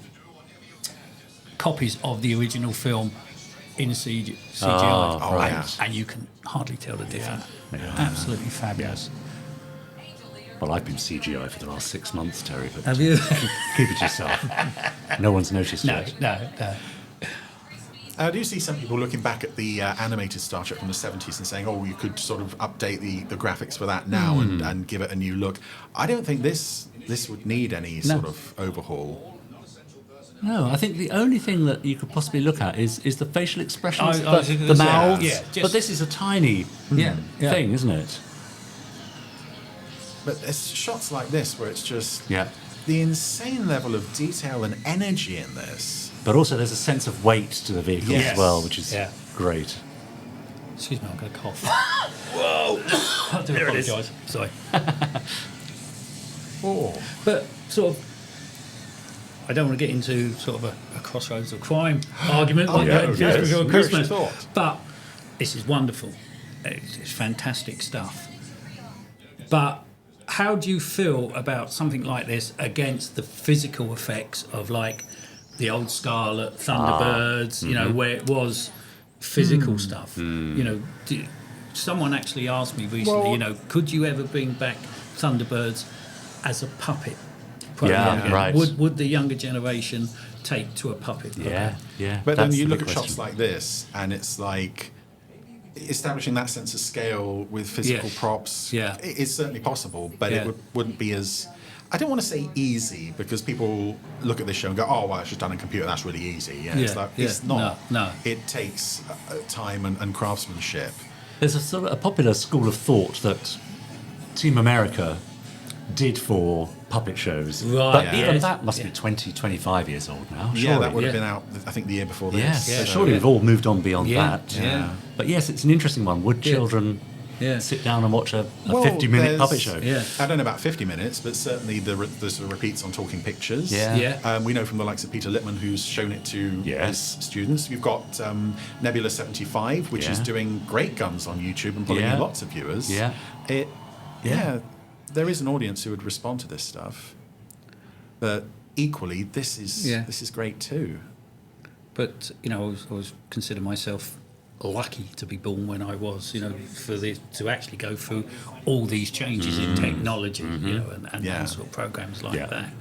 D: copies of the original film in CGI.
A: Oh, right.
D: And you can hardly tell the difference.
A: Yeah.
D: Absolutely fabulous.
A: Well, I've been CGI for the last 6 months, Terry, but
D: Have you?
A: keep it yourself. No one's noticed yet.
D: No.
B: I do see some people looking back at the animated Star Trek from the 70s and saying, oh, you could sort of update the graphics for that now and give it a new look. I don't think this would need any sort of overhaul.
A: No, I think the only thing that you could possibly look at is the facial expressions,
D: I was
A: the
D: gonna say,
A: mouths.
D: yeah, just-
A: but this is a tiny thing, isn't it?
B: But there's shots like this where it's just
A: Yeah.
B: the insane level of detail and energy in this.
A: But also there's a sense of weight to the vehicle as well, which is great.
D: Excuse me, I'm going to cough.
A: Whoa!
D: I do
A: There it is.
D: apologise. Sorry.
B: Oh.
D: But sort of, I don't want to get into sort of a crossroads of crime argument like that just before Christmas. But this is wonderful. It's fantastic stuff. But how do you feel about something like this against the physical effects of like the old Scarlet, Thunderbirds, where it was physical stuff? Someone actually asked me recently, could you ever bring back Thunderbirds as a puppet program?
A: Right.
D: Would the younger generation take to a puppet program?
A: Yeah.
B: But then
A: That's
B: you
A: the
B: look
A: big
B: at shots
A: question.
B: like this, and it's like establishing that sense of scale with physical props.
D: Yeah.
B: It's certainly possible, but it wouldn't be as. I don't want to say easy because people look at this show and go, "Oh, well, it's just done in computer. That's really easy." Yeah, it's like it's not.
D: No.
B: It takes time and craftsmanship.
A: There's a sort of a popular school of thought that Team America did for puppet shows.
D: Right.
A: But even that must be 20, 25 years old now. Surely.
B: Yeah, that would have been out, I think, the year before this.
A: Yes,
B: So
A: surely we've all moved on beyond that.
B: Yeah.
A: But yes, it's an interesting one. Would children sit down and watch a 50-minute puppet show?
B: I don't know about 50 minutes, but certainly the sort of repeats on Talking Pictures. We know from the likes of Peter Littman, who's shown it to his students. We've got Nebula 75, which is doing great guns on YouTube and pulling in lots of viewers. There is an audience who would respond to this stuff. But equally, this is great too.
D: But I always consider myself lucky to be born when I was, to actually go through all these changes in technology, and sort of programs like that.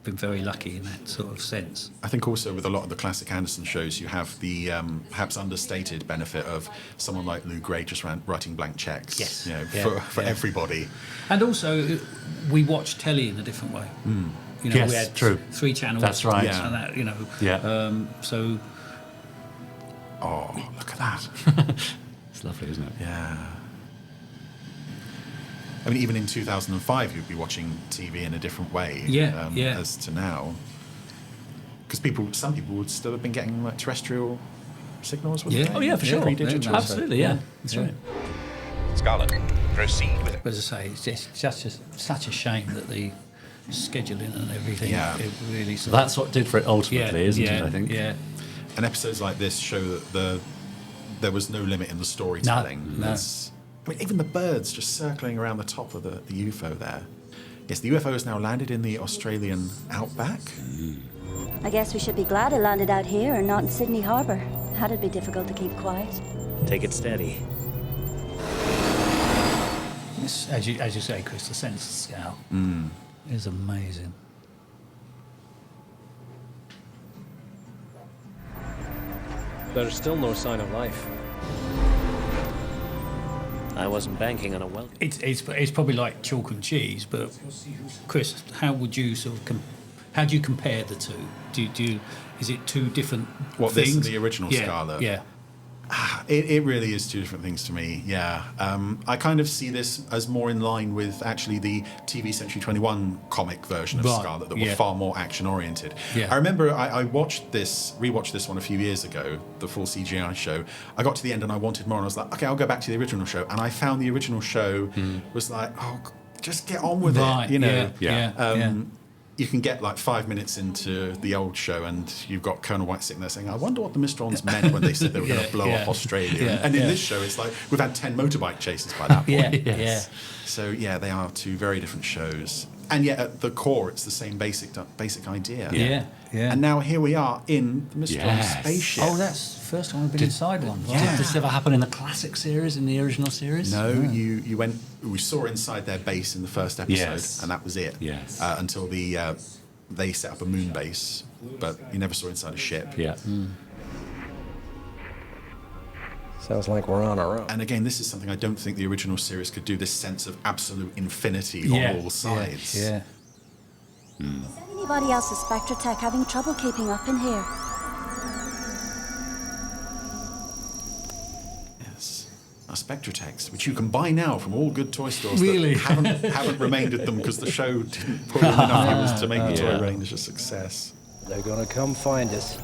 D: Been very lucky in that sort of sense.
B: I think also with a lot of the classic Anderson shows, you have the perhaps understated benefit of someone like Lou Gray just writing blank checks.
D: Yes.
B: For everybody.
D: And also, we watch telly in a different way. We had
A: true.
D: 3 channels.
A: That's right.
D: And that, so.
B: Oh, look at that.
A: It's lovely, isn't it?
B: Yeah. I mean, even in 2005, you'd be watching TV in a different way as to now. Because some people would still have been getting like terrestrial signals, wouldn't they?
A: Oh, yeah, for sure.
B: Pre-digital.
A: Absolutely, That's right.
H: Scarlet, proceed with it.
D: But as I say, it's just such a shame that the scheduling and everything, it really...
A: That's what did for it ultimately, isn't it, I think?
B: Yeah. And episodes like this show that there was no limit in the storytelling.
D: No.
B: I mean, even the birds just circling around the top of the UFO there. Yes, the UFO has now landed in the Australian outback.
K: I guess we should be glad it landed out here and not in Sydney Harbour. That'd be difficult to keep quiet.
I: Take it steady.
D: As you say, Chris, the sense of scale is amazing.
I: There's still no sign of life. I wasn't banking on a welcome.
D: It's probably like chalk and cheese, but Chris, how would you how do you compare the two? Is it two different things?
B: This is the original Scarlet?
D: Yeah.
B: It really is two different things to me, yeah. I kind of see this as more in line with actually the TV Century 21 comic version of Scarlet that were far more action-oriented.
D: Yeah.
B: I remember I rewatched this one a few years ago, the full CGI show. I got to the end and I wanted more, and I was like, okay, I'll go back to the original show. And I found the original show was like, oh, just get on with it, you know. You can get like 5 minutes into the old show and you've got Colonel White sitting there saying, I wonder what the Mysterons meant when they said they were going to blow up Australia. And in this show, it's like we've had 10 motorbike chases by that point. So, they are two very different shows. And yet at the core, it's the same basic idea. And now here we are in the Mysteron spaceship.
D: Oh, that's the first time we've been inside one.
A: Did this ever happen in the classic series, in the original series?
B: No, we saw inside their base in the first episode, and that was it.
A: Yes.
B: Until they set up a moon base, but you never saw inside a ship.
A: Yeah.
Q: Sounds like we're on our own.
B: And again, this is something I don't think the original series could do, this sense of absolute infinity on all sides.
K: Is anybody else's Spectre tech having trouble keeping up in here?
B: Our Spectratechs, which you can buy now from all good toy stores
D: Really?
B: that haven't remained them because the show didn't put in enough years to make the toy range a success.
Q: They're gonna come find us.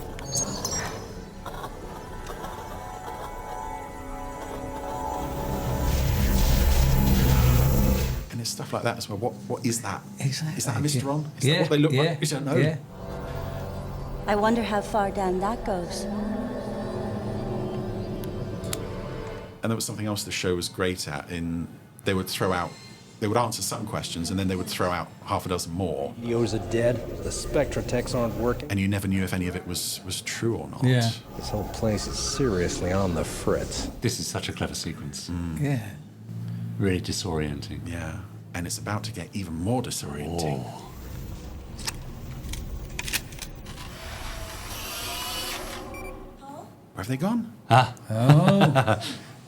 B: And there's stuff like that as well. What is that?
D: Exactly.
B: Is that a Mysteron? Is that what they look like? We don't know.
K: Yeah. I wonder how far down that goes.
B: And there was something else the show was great at. They would answer some questions and then they would throw out half a dozen more.
Q: Yo's are dead. The Spectratechs aren't working.
B: And you never knew if any of it was true or not.
Q: Yeah. This whole place is seriously on the fritz.
A: This is such a clever sequence.
D: Yeah.
A: Really disorienting.
B: Yeah. And it's about to get even more disorienting. Where have they gone?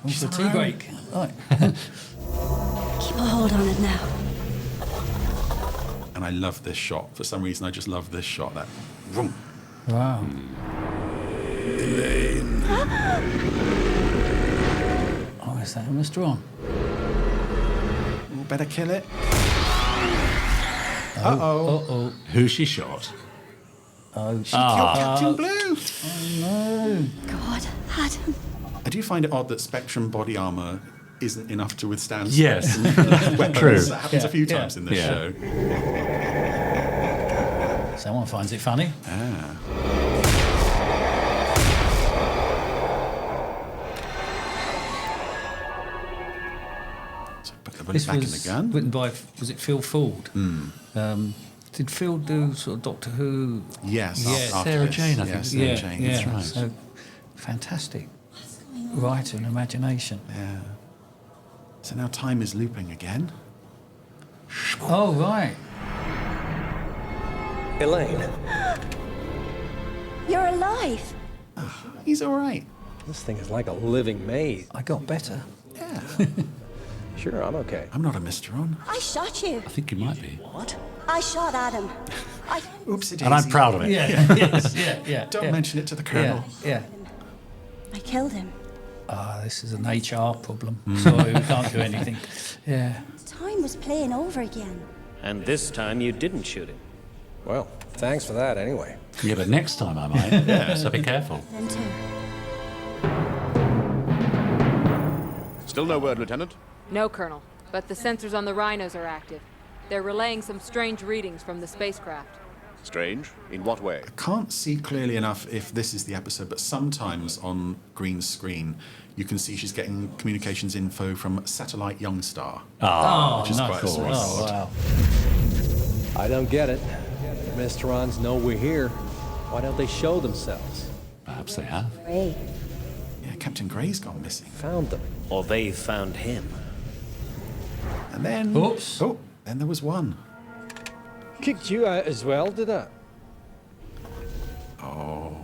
D: It's a tea break. Right.
K: Keep a hold on it now.
B: And I love this shot. For some reason, I just love this shot. That. Vroom.
D: Wow.
B: Elaine.
D: Oh, is that a Mysteron?
B: Better kill it.
A: Uh-oh. Who she shot?
D: Oh,
B: she killed Captain Blue.
D: Oh, no.
K: God, Adam.
B: I do find it odd that Spectrum body armor isn't enough to withstand
A: Yes.
B: weapons.
A: True.
B: That happens a few times in this show.
D: Someone finds it funny.
B: So put the bullet back in the gun.
D: Written by, was it Phil Ford? Did Phil do sort of Doctor Who?
B: Yes.
D: Yeah.
A: Sarah Jane, I think.
B: Sarah Jane, that's right.
D: So, fantastic. writer and imagination.
B: Yeah. So now time is looping again.
D: Oh, right.
Q: Elaine.
K: You're alive.
B: He's all right.
Q: This thing is like a living maze.
D: I got better.
B: Yeah.
Q: Sure, I'm okay.
B: I'm not a Mysteron.
K: I shot you.
A: I think you might be.
K: What? I shot Adam.
B: Oopsie daisy.
A: And I'm proud of it.
D: Yeah, yes, yeah.
B: Don't mention it to the Colonel.
D: Yeah.
K: I killed him.
D: This is an HR problem. Sorry, we can't do anything. Yeah.
K: Time was playing over again.
I: And this time you didn't shoot him.
Q: Well, thanks for that anyway.
A: Yeah, but next time I might. Yeah, so be careful.
K: Then too.
H: Still no word, Lieutenant?
J: No, Colonel. But the sensors on the rhinos are active. They're relaying some strange readings from the spacecraft.
H: Strange? In what way?
B: I can't see clearly enough if this is the episode, but sometimes on green screen you can see she's getting communications info from satellite Youngstar. Which is quite
D: cool. Oh, wow.
Q: I don't get it. The Mysterons know we're here. Why don't they show themselves?
A: Perhaps they have.
K: Great.
B: Yeah, Captain Gray's gone missing.
Q: Found them.
I: Or they found him.
B: And then...
D: Oops.
B: Oh, then there was one.
Q: Kicked you out as well, did I?
B: Oh,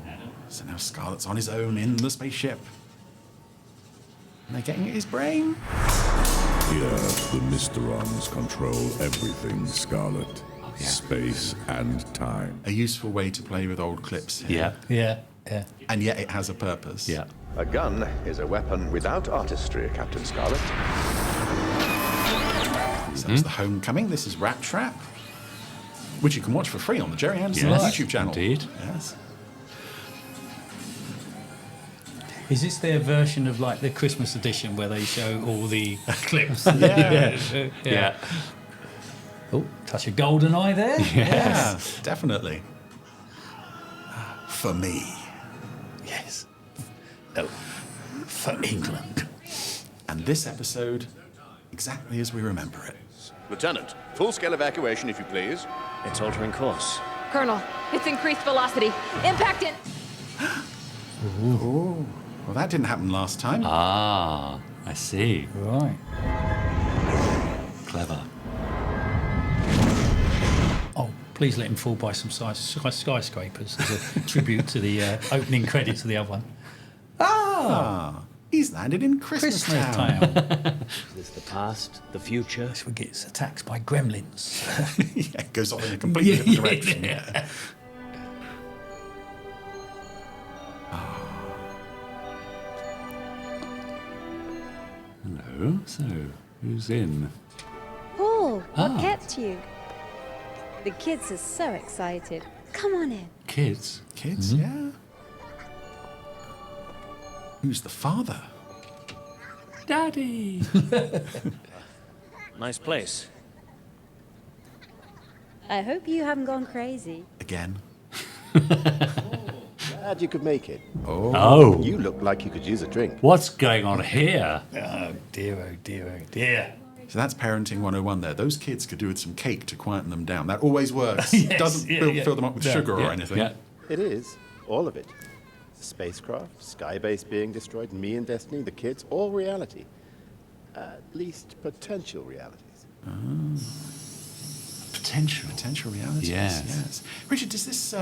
B: so now Scarlet's on his own in the spaceship. And they're getting at his brain.
W: Here, the Mysterons control everything, Scarlet. Space and time.
B: A useful way to play with old clips here.
D: Yeah.
B: And yet it has a purpose.
A: Yeah.
H: A gun is a weapon without artistry, Captain Scarlet.
B: So that's the Homecoming. This is Rat Trap, which you can watch for free on the Gerry Anderson YouTube channel.
A: Indeed.
B: Yes.
D: Is this their version of like the Christmas edition where they show all the clips?
A: Yeah.
D: Oh, touch of golden eye there.
B: Yeah, definitely. For me.
D: Yes. No. For England.
B: And this episode, exactly as we remember it.
H: Lieutenant, full-scale evacuation, if you please.
I: It's altering course.
J: Colonel, it's increased velocity. Impact in...
B: Ooh. Well, that didn't happen last time.
A: Ah, I see.
D: Right.
A: Clever.
D: Oh, please let him fall by some skyscrapers as a tribute to the opening credits of the other one.
B: He's landed in Christmas Town.
I: Is this the past, the future?
D: This one gets attacked by gremlins.
B: Yeah, it goes off in a completely different direction. Yeah.
A: Hello. So, who's in?
M: Paul, what kept you? The kids are so excited. Come on in.
A: Kids.
B: Kids, yeah. Who's the father?
A: Daddy.
I: Nice place.
M: I hope you haven't gone crazy.
B: Again.
N: Glad you could make it.
A: Oh.
N: You look like you could use a drink.
A: What's going on here?
D: Oh dear, oh dear, oh dear.
B: So that's parenting 101 there. Those kids could do with some cake to quieten them down. That always works.
N: Yes,
B: Doesn't fill them up with sugar or anything.
A: Yeah.
N: It is. All of it. The spacecraft, skybase being destroyed, me and Destiny, the kids, all reality. At least potential realities.
B: Potential realities.
A: Yes.
B: Richard, does this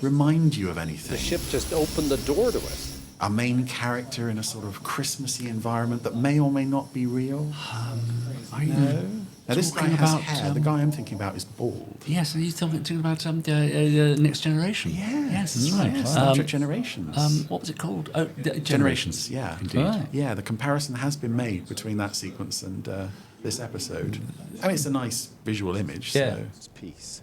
B: remind you of anything?
Q: The ship just opened the door to us.
B: A main character in a sort of Christmassy environment that may or may not be real?
A: Are you
B: Now, this guy
A: talking
B: has
A: about,
B: hair. The guy I'm thinking about is bald.
A: Yes, are you talking about Next Generation? Yes, that's right.
B: Yes, Star Trek Generations.
A: What was it called?
B: Generations, yeah.
A: Indeed.
D: Right.
B: Yeah, the comparison has been made between that sequence and this episode. I mean, it's a nice visual image.
D: Yeah.
B: So.
N: It's peace.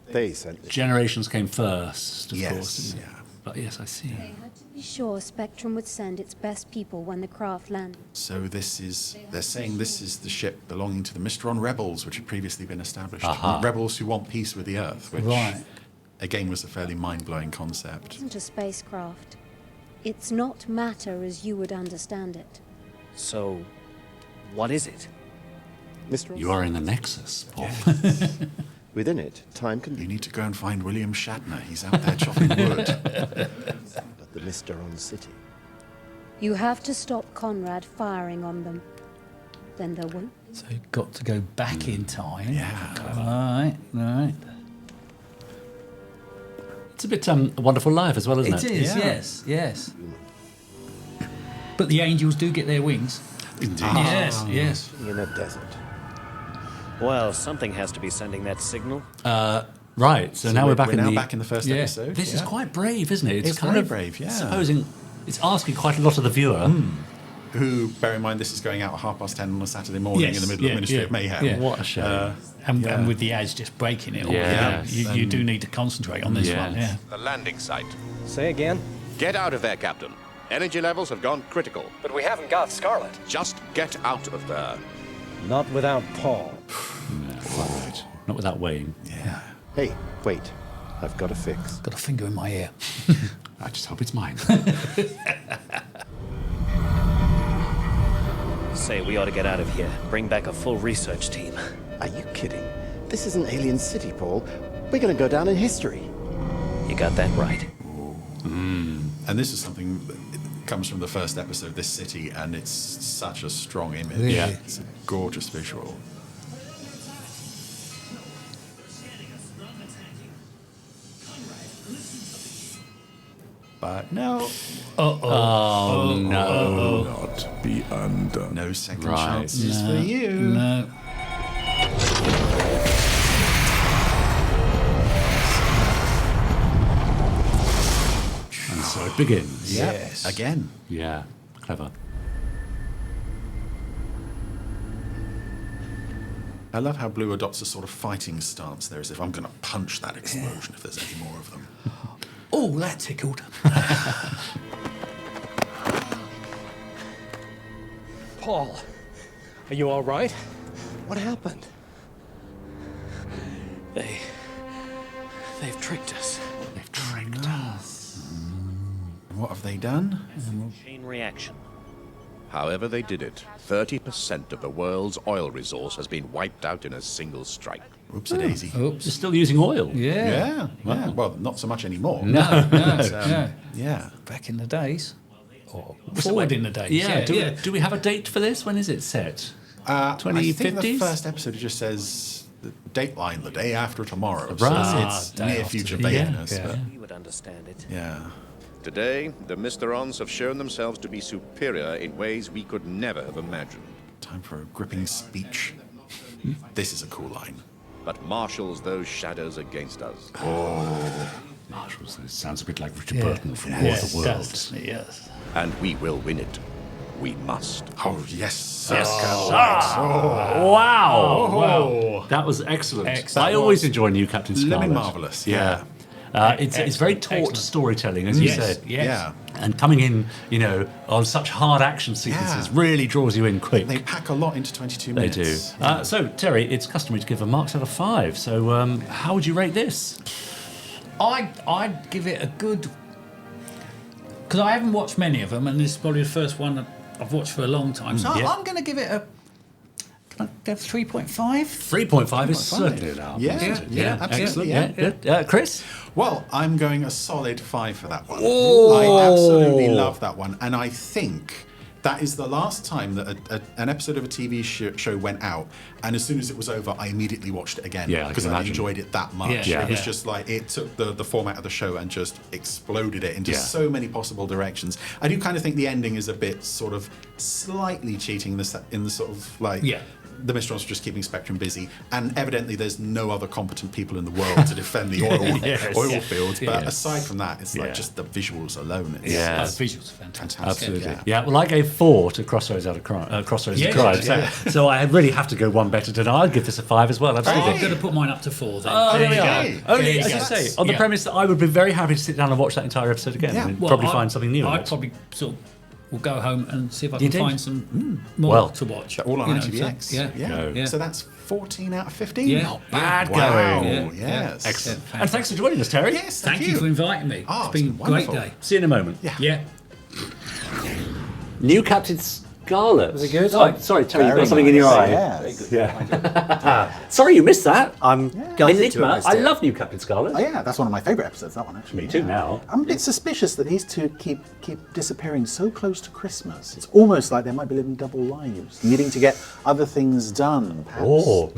N: They sent it.
A: Generations came first, of
B: Yes,
A: course.
B: yeah.
A: But yes, I see.
M: They had to be sure Spectrum would send its best people when the craft landed.
B: So they're saying this is the ship belonging to the Mysteron rebels, which had previously been established.
A: Aha.
B: Rebels who want peace with the Earth, which
D: Right.
B: again was a fairly mind-blowing
M: It
B: concept.
M: isn't a spacecraft. It's not matter as you would understand it.
I: So, what is it?
N: Mysteron?
A: You are in the Nexus, Paul.
N: Within it, time can
B: You
N: be.
B: need to go and find William Shatner. He's out there chopping wood.
N: But the Mysteron city.
M: You have to stop Conrad firing on them. Then there won't.
D: So you've got to go back in time. Yeah. Right.
A: It's a bit A Wonderful Life as well, isn't it?
D: It is, yes. But the angels do get their wings.
A: Indeed.
D: Yes.
N: In a desert.
I: Well, something has to be sending that signal.
A: Right, so now we're back
B: in the first episode.
A: This is quite brave, isn't it?
B: It's very brave, yeah.
A: Supposing it's asking quite a lot of the viewer.
B: Who, bear in mind, this is going out at 10:30 on a Saturday morning in the middle of Ministry of Mayhem.
D: Yeah.
A: What a shame.
D: And with the ads just breaking it all. You do need to concentrate on this one. Yeah.
H: The landing site.
Q: Say again?
H: Get out of there, Captain. Energy levels have gone critical.
Q: But we haven't got Scarlet.
H: Just get out of there.
Q: Not without Paul.
A: Right. Not without Wayne.
B: Yeah.
N: Hey, wait. I've got a fix.
D: Got a finger in my ear.
A: I just hope it's mine.
I: Say we ought to get out of here. Bring back a full research team.
N: Are you kidding? This is an alien city, Paul. We're going to go down in history.
I: You got that right.
B: And this is something that comes from the first episode, this city, and it's such a strong image.
D: Yeah.
B: It's a gorgeous visual. But no.
A: Oh, no.
W: Not be undone.
B: No second
A: Right.
B: chances for you.
D: No.
A: And so it begins.
B: Yep.
D: Yes.
B: Again.
A: Yeah, clever.
B: I love how Blue adopts a sort of fighting stance there, as if I'm going to punch that explosion if there's any more of them.
D: Oh, that tickled.
Q: Paul, are you all right? What happened?
I: They've tricked us.
A: They've tricked us.
B: What have they done?
I: Chain reaction.
H: However they did it, 30% of the world's oil resource has been wiped out in a single strike.
B: Oopsie-daisy.
A: Oops. They're still using oil.
B: Yeah. Well, not so much anymore.
D: No.
B: Yeah.
D: Back in the days. Or forward in the days.
A: Yeah. Do we have a date for this? When is it set? 2050s?
B: I think the first episode just says the dateline, the day after tomorrow.
A: Right.
B: So it's near future vagueness. But
I: You would understand it.
B: yeah.
H: Today, the Mysterons have shown themselves to be superior in ways we could never have imagined.
B: Time for a gripping speech. This is a cool line.
H: But marshals those shadows against us.
A: Marshals, it sounds a bit like Richard Burton from War of the Worlds.
D: Yes.
H: And we will win it. We must.
B: Oh, yes.
A: Wow. That was excellent. I always enjoy New Captain Scarlet.
B: Living marvellous.
A: Yeah. It's very taut storytelling, as you said.
D: Yes.
B: Yeah.
A: And coming in, on such hard action sequences really draws you in quick.
B: They pack a lot into 22
A: They
B: minutes.
A: do. So, Terry, it's customary to give a marks out of 5. So, how would you rate this?
D: I'd give it a good... Because I haven't watched many of them, and this is probably the first one that I've watched for a long time. So I'm going to give it a... Can I go 3.5?
A: 3.5 is certainly allowed.
B: Yeah, absolutely.
A: Yeah. Chris?
B: Well, I'm going a solid 5 for that one.
A: Oh.
B: I absolutely love that one. And I think that is the last time that an episode of a TV show went out, and as soon as it was over, I immediately watched it again because I enjoyed it that much. It was just like, it took the format of the show and just exploded it into so many possible directions. I do kind of think the ending is a bit sort of slightly cheating in the sort of like... The Mysterons are just keeping Spectrum busy, and evidently there's no other competent people in the world to defend the oil fields. But aside from that, it's like just the visuals alone.
D: The visuals are fantastic.
A: Absolutely. Yeah. Well, I gave 4 to Crossroads of Crime. So I really have to go one better than I'd give this a 5 as well. Absolutely.
D: I'm going to put mine up to 4 then.
A: Oh, there we are. Only, as you say, on the premise that I would be very happy to sit down and watch that entire episode again and probably find something new.
D: I'd probably we'll go home and see if I can find some more to watch.
B: All on ITVX. So that's 14 out of 15.
D: Yeah.
A: Not bad going.
B: Yes.
A: Excellent. And thanks for joining us, Terry.
B: Yes,
D: Thank you for inviting me. It's been a great day.
A: See you in a moment.
D: Yeah.
A: New Captain Scarlet.
C: Was it good?
A: Sorry, Terry, you've
C: Very
A: got something in your eye.
C: nice.
A: Yeah. Sorry you missed that.
C: I'm gutted to have
A: Enigma.
C: missed
A: I
C: it.
A: love New Captain Scarlet.
B: Oh yeah, that's one of my favourite episodes. That one actually.
A: Me too. Now
B: I'm a bit suspicious that these two keep disappearing so close to Christmas. It's almost like they might be living double lives, needing to get other things done. Perhaps.
A: Or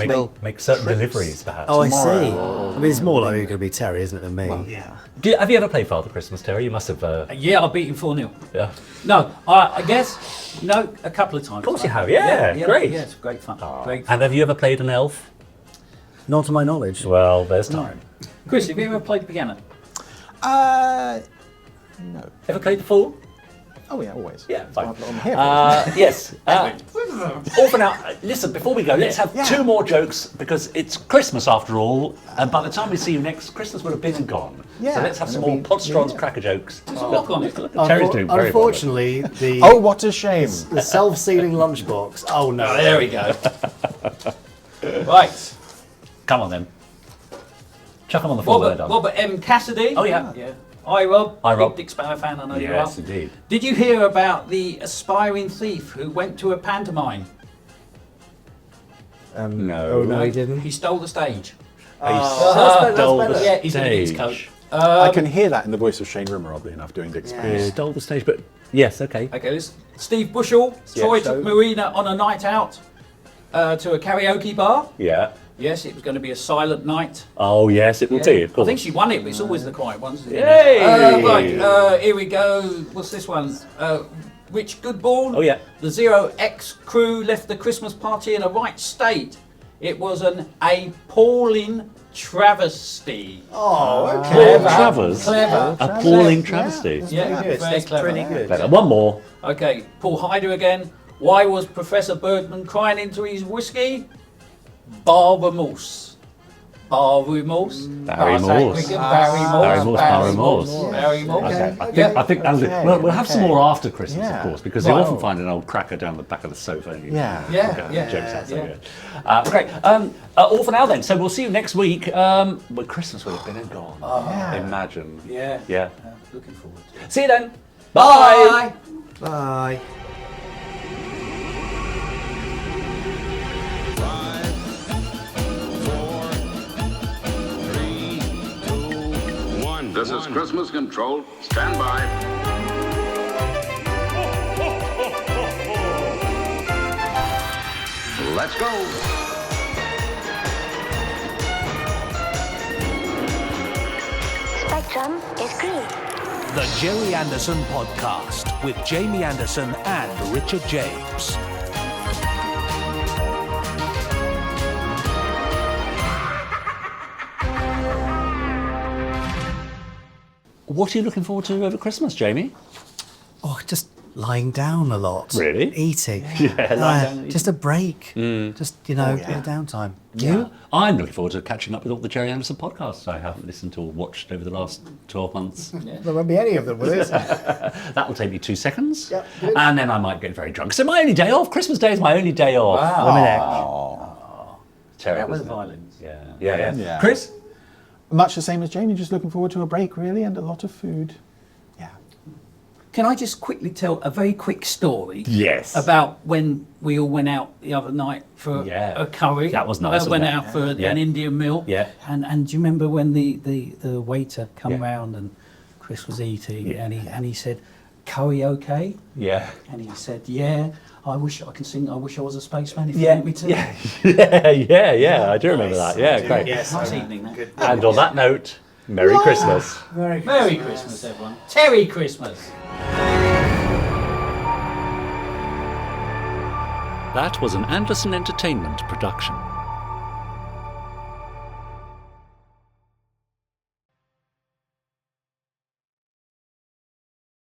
A: make certain deliveries, perhaps.
C: Oh, I
A: tomorrow.
C: see. I mean, it's more likely going to be Terry, isn't it, than me?
B: Well, yeah.
A: Have you ever played Father Christmas, Terry? You must have.
F: Yeah, I beat him 4-0.
A: Yeah.
F: No, I guess, a couple of times.
A: Of course you have. Yeah, great.
F: Yeah, it's great fun. Great
A: And have you ever played an elf?
C: Not to my knowledge.
A: Well, there's time.
F: Chris, have you ever played the piano?
B: No.
A: Ever played the fool?
B: Oh yeah, always.
A: Yeah, fine.
B: I'm here for it.
A: Yes. All for now. Listen, before we go, let's have two more jokes because it's Christmas after all, and by the time we see you next, Christmas will have been and gone.
B: Yeah,
A: So let's have some more Podsterons cracker jokes.
F: Look on it.
A: Terry's doing very well.
C: Unfortunately, the
B: Oh, what a shame.
C: the self-sealing lunchbox. Oh no!
F: There we go. Right.
A: Come on then. Chuck them on the floor. They're done.
F: Robert M. Cassidy.
A: Oh, yeah.
F: Hi, Rob.
A: Hi, Rob.
F: Big Dick Sparrow fan, I know you are.
A: Yes, indeed.
F: Did you hear about the aspiring thief who went to a pantomime?
A: No.
C: Oh no, he didn't.
F: He stole the stage.
A: Stole the
F: Yeah, he's in a big
A: stage.
F: coat.
B: I can hear that in the voice of Shane Rimmer, oddly enough, doing Dick Sparrow.
A: Stole the stage, but yes, okay.
F: Okay, this Steve Bushell.
A: Yeah,
F: Troy
A: so-
F: took Marina on a night out to a karaoke bar.
A: Yeah.
F: Yes, it was going to be a silent night.
A: Oh yes, it will be. Of
F: I
A: course.
F: think she won it, but it's always the quiet ones. Isn't it?
A: Yay!
F: Right, here we go. What's this one? Rich Goodborn.
A: Oh yeah.
F: The Zero X crew left the Christmas party in a right state. It was an appalling travesty.
C: Oh, okay.
F: Clever.
A: Appalling travesty.
F: Yeah,
C: Good.
F: very
C: That's
F: clever.
C: pretty good.
A: Better. One more.
F: Okay, Paul Hyder again. Why was Professor Birdman crying into his whiskey? Bar remorse. Bar remorse.
A: Barry Morse.
F: Barry Morse.
A: Barry Morse.
F: Barry Morse.
A: Okay. I think that'll do.
F: Okay.
A: Well, we'll have some more after Christmas,
B: Yeah.
A: of course, because you often find an old cracker down the back of the sofa. And you
B: Yeah.
A: jokes out so good. Great. All for now then. So we'll see you next week. Well, Christmas will have been and gone. Imagine.
F: Yeah.
A: Yeah.
F: Looking forward to it.
A: See you then. Bye.
C: Bye.
G: This is Christmas Control. Stand by. Let's go.
L: Spectrum is green.
O: The Gerry Anderson Podcast with Jamie Anderson and Richard James.
A: What are you looking forward to over Christmas, Jamie?
C: Oh, just lying down a lot.
A: Really?
C: Eating.
A: Yeah, lying down.
C: Just a break. Just, a bit of downtime. You?
A: I'm looking forward to catching up with all the Gerry Anderson podcasts I haven't listened to or watched over the last 12 months.
C: There won't be any of them, will there?
A: That will take me 2 seconds.
C: Yep, good.
A: And then I might get very drunk. So my only day off. Christmas Day is my only day off.
F: Wow.
A: Terrible.
F: That was
A: isn't it?
F: violence.
A: Yeah. Chris?
B: Much the same as Jamie, just looking forward to a break, really, and a lot of food.
F: Can I just quickly tell a very quick story?
A: Yes.
F: About when we all went out the other night for a curry.
A: That was nice,
F: Went
A: wasn't it?
F: out for an Indian meal.
A: Yeah.
F: And do you remember when the waiter come round and Chris was eating and he said, "Curry okay?"
A: Yeah.
F: And he said, "Yeah. I wish I can sing. I wish I was a spaceman if you want me to."
A: Yeah. I do remember that. Yeah, great.
F: Yes, nice evening. That.
A: And on that note, Merry Christmas.
F: Merry Christmas, everyone. Terry Christmas.
A: That was an Anderson Entertainment production.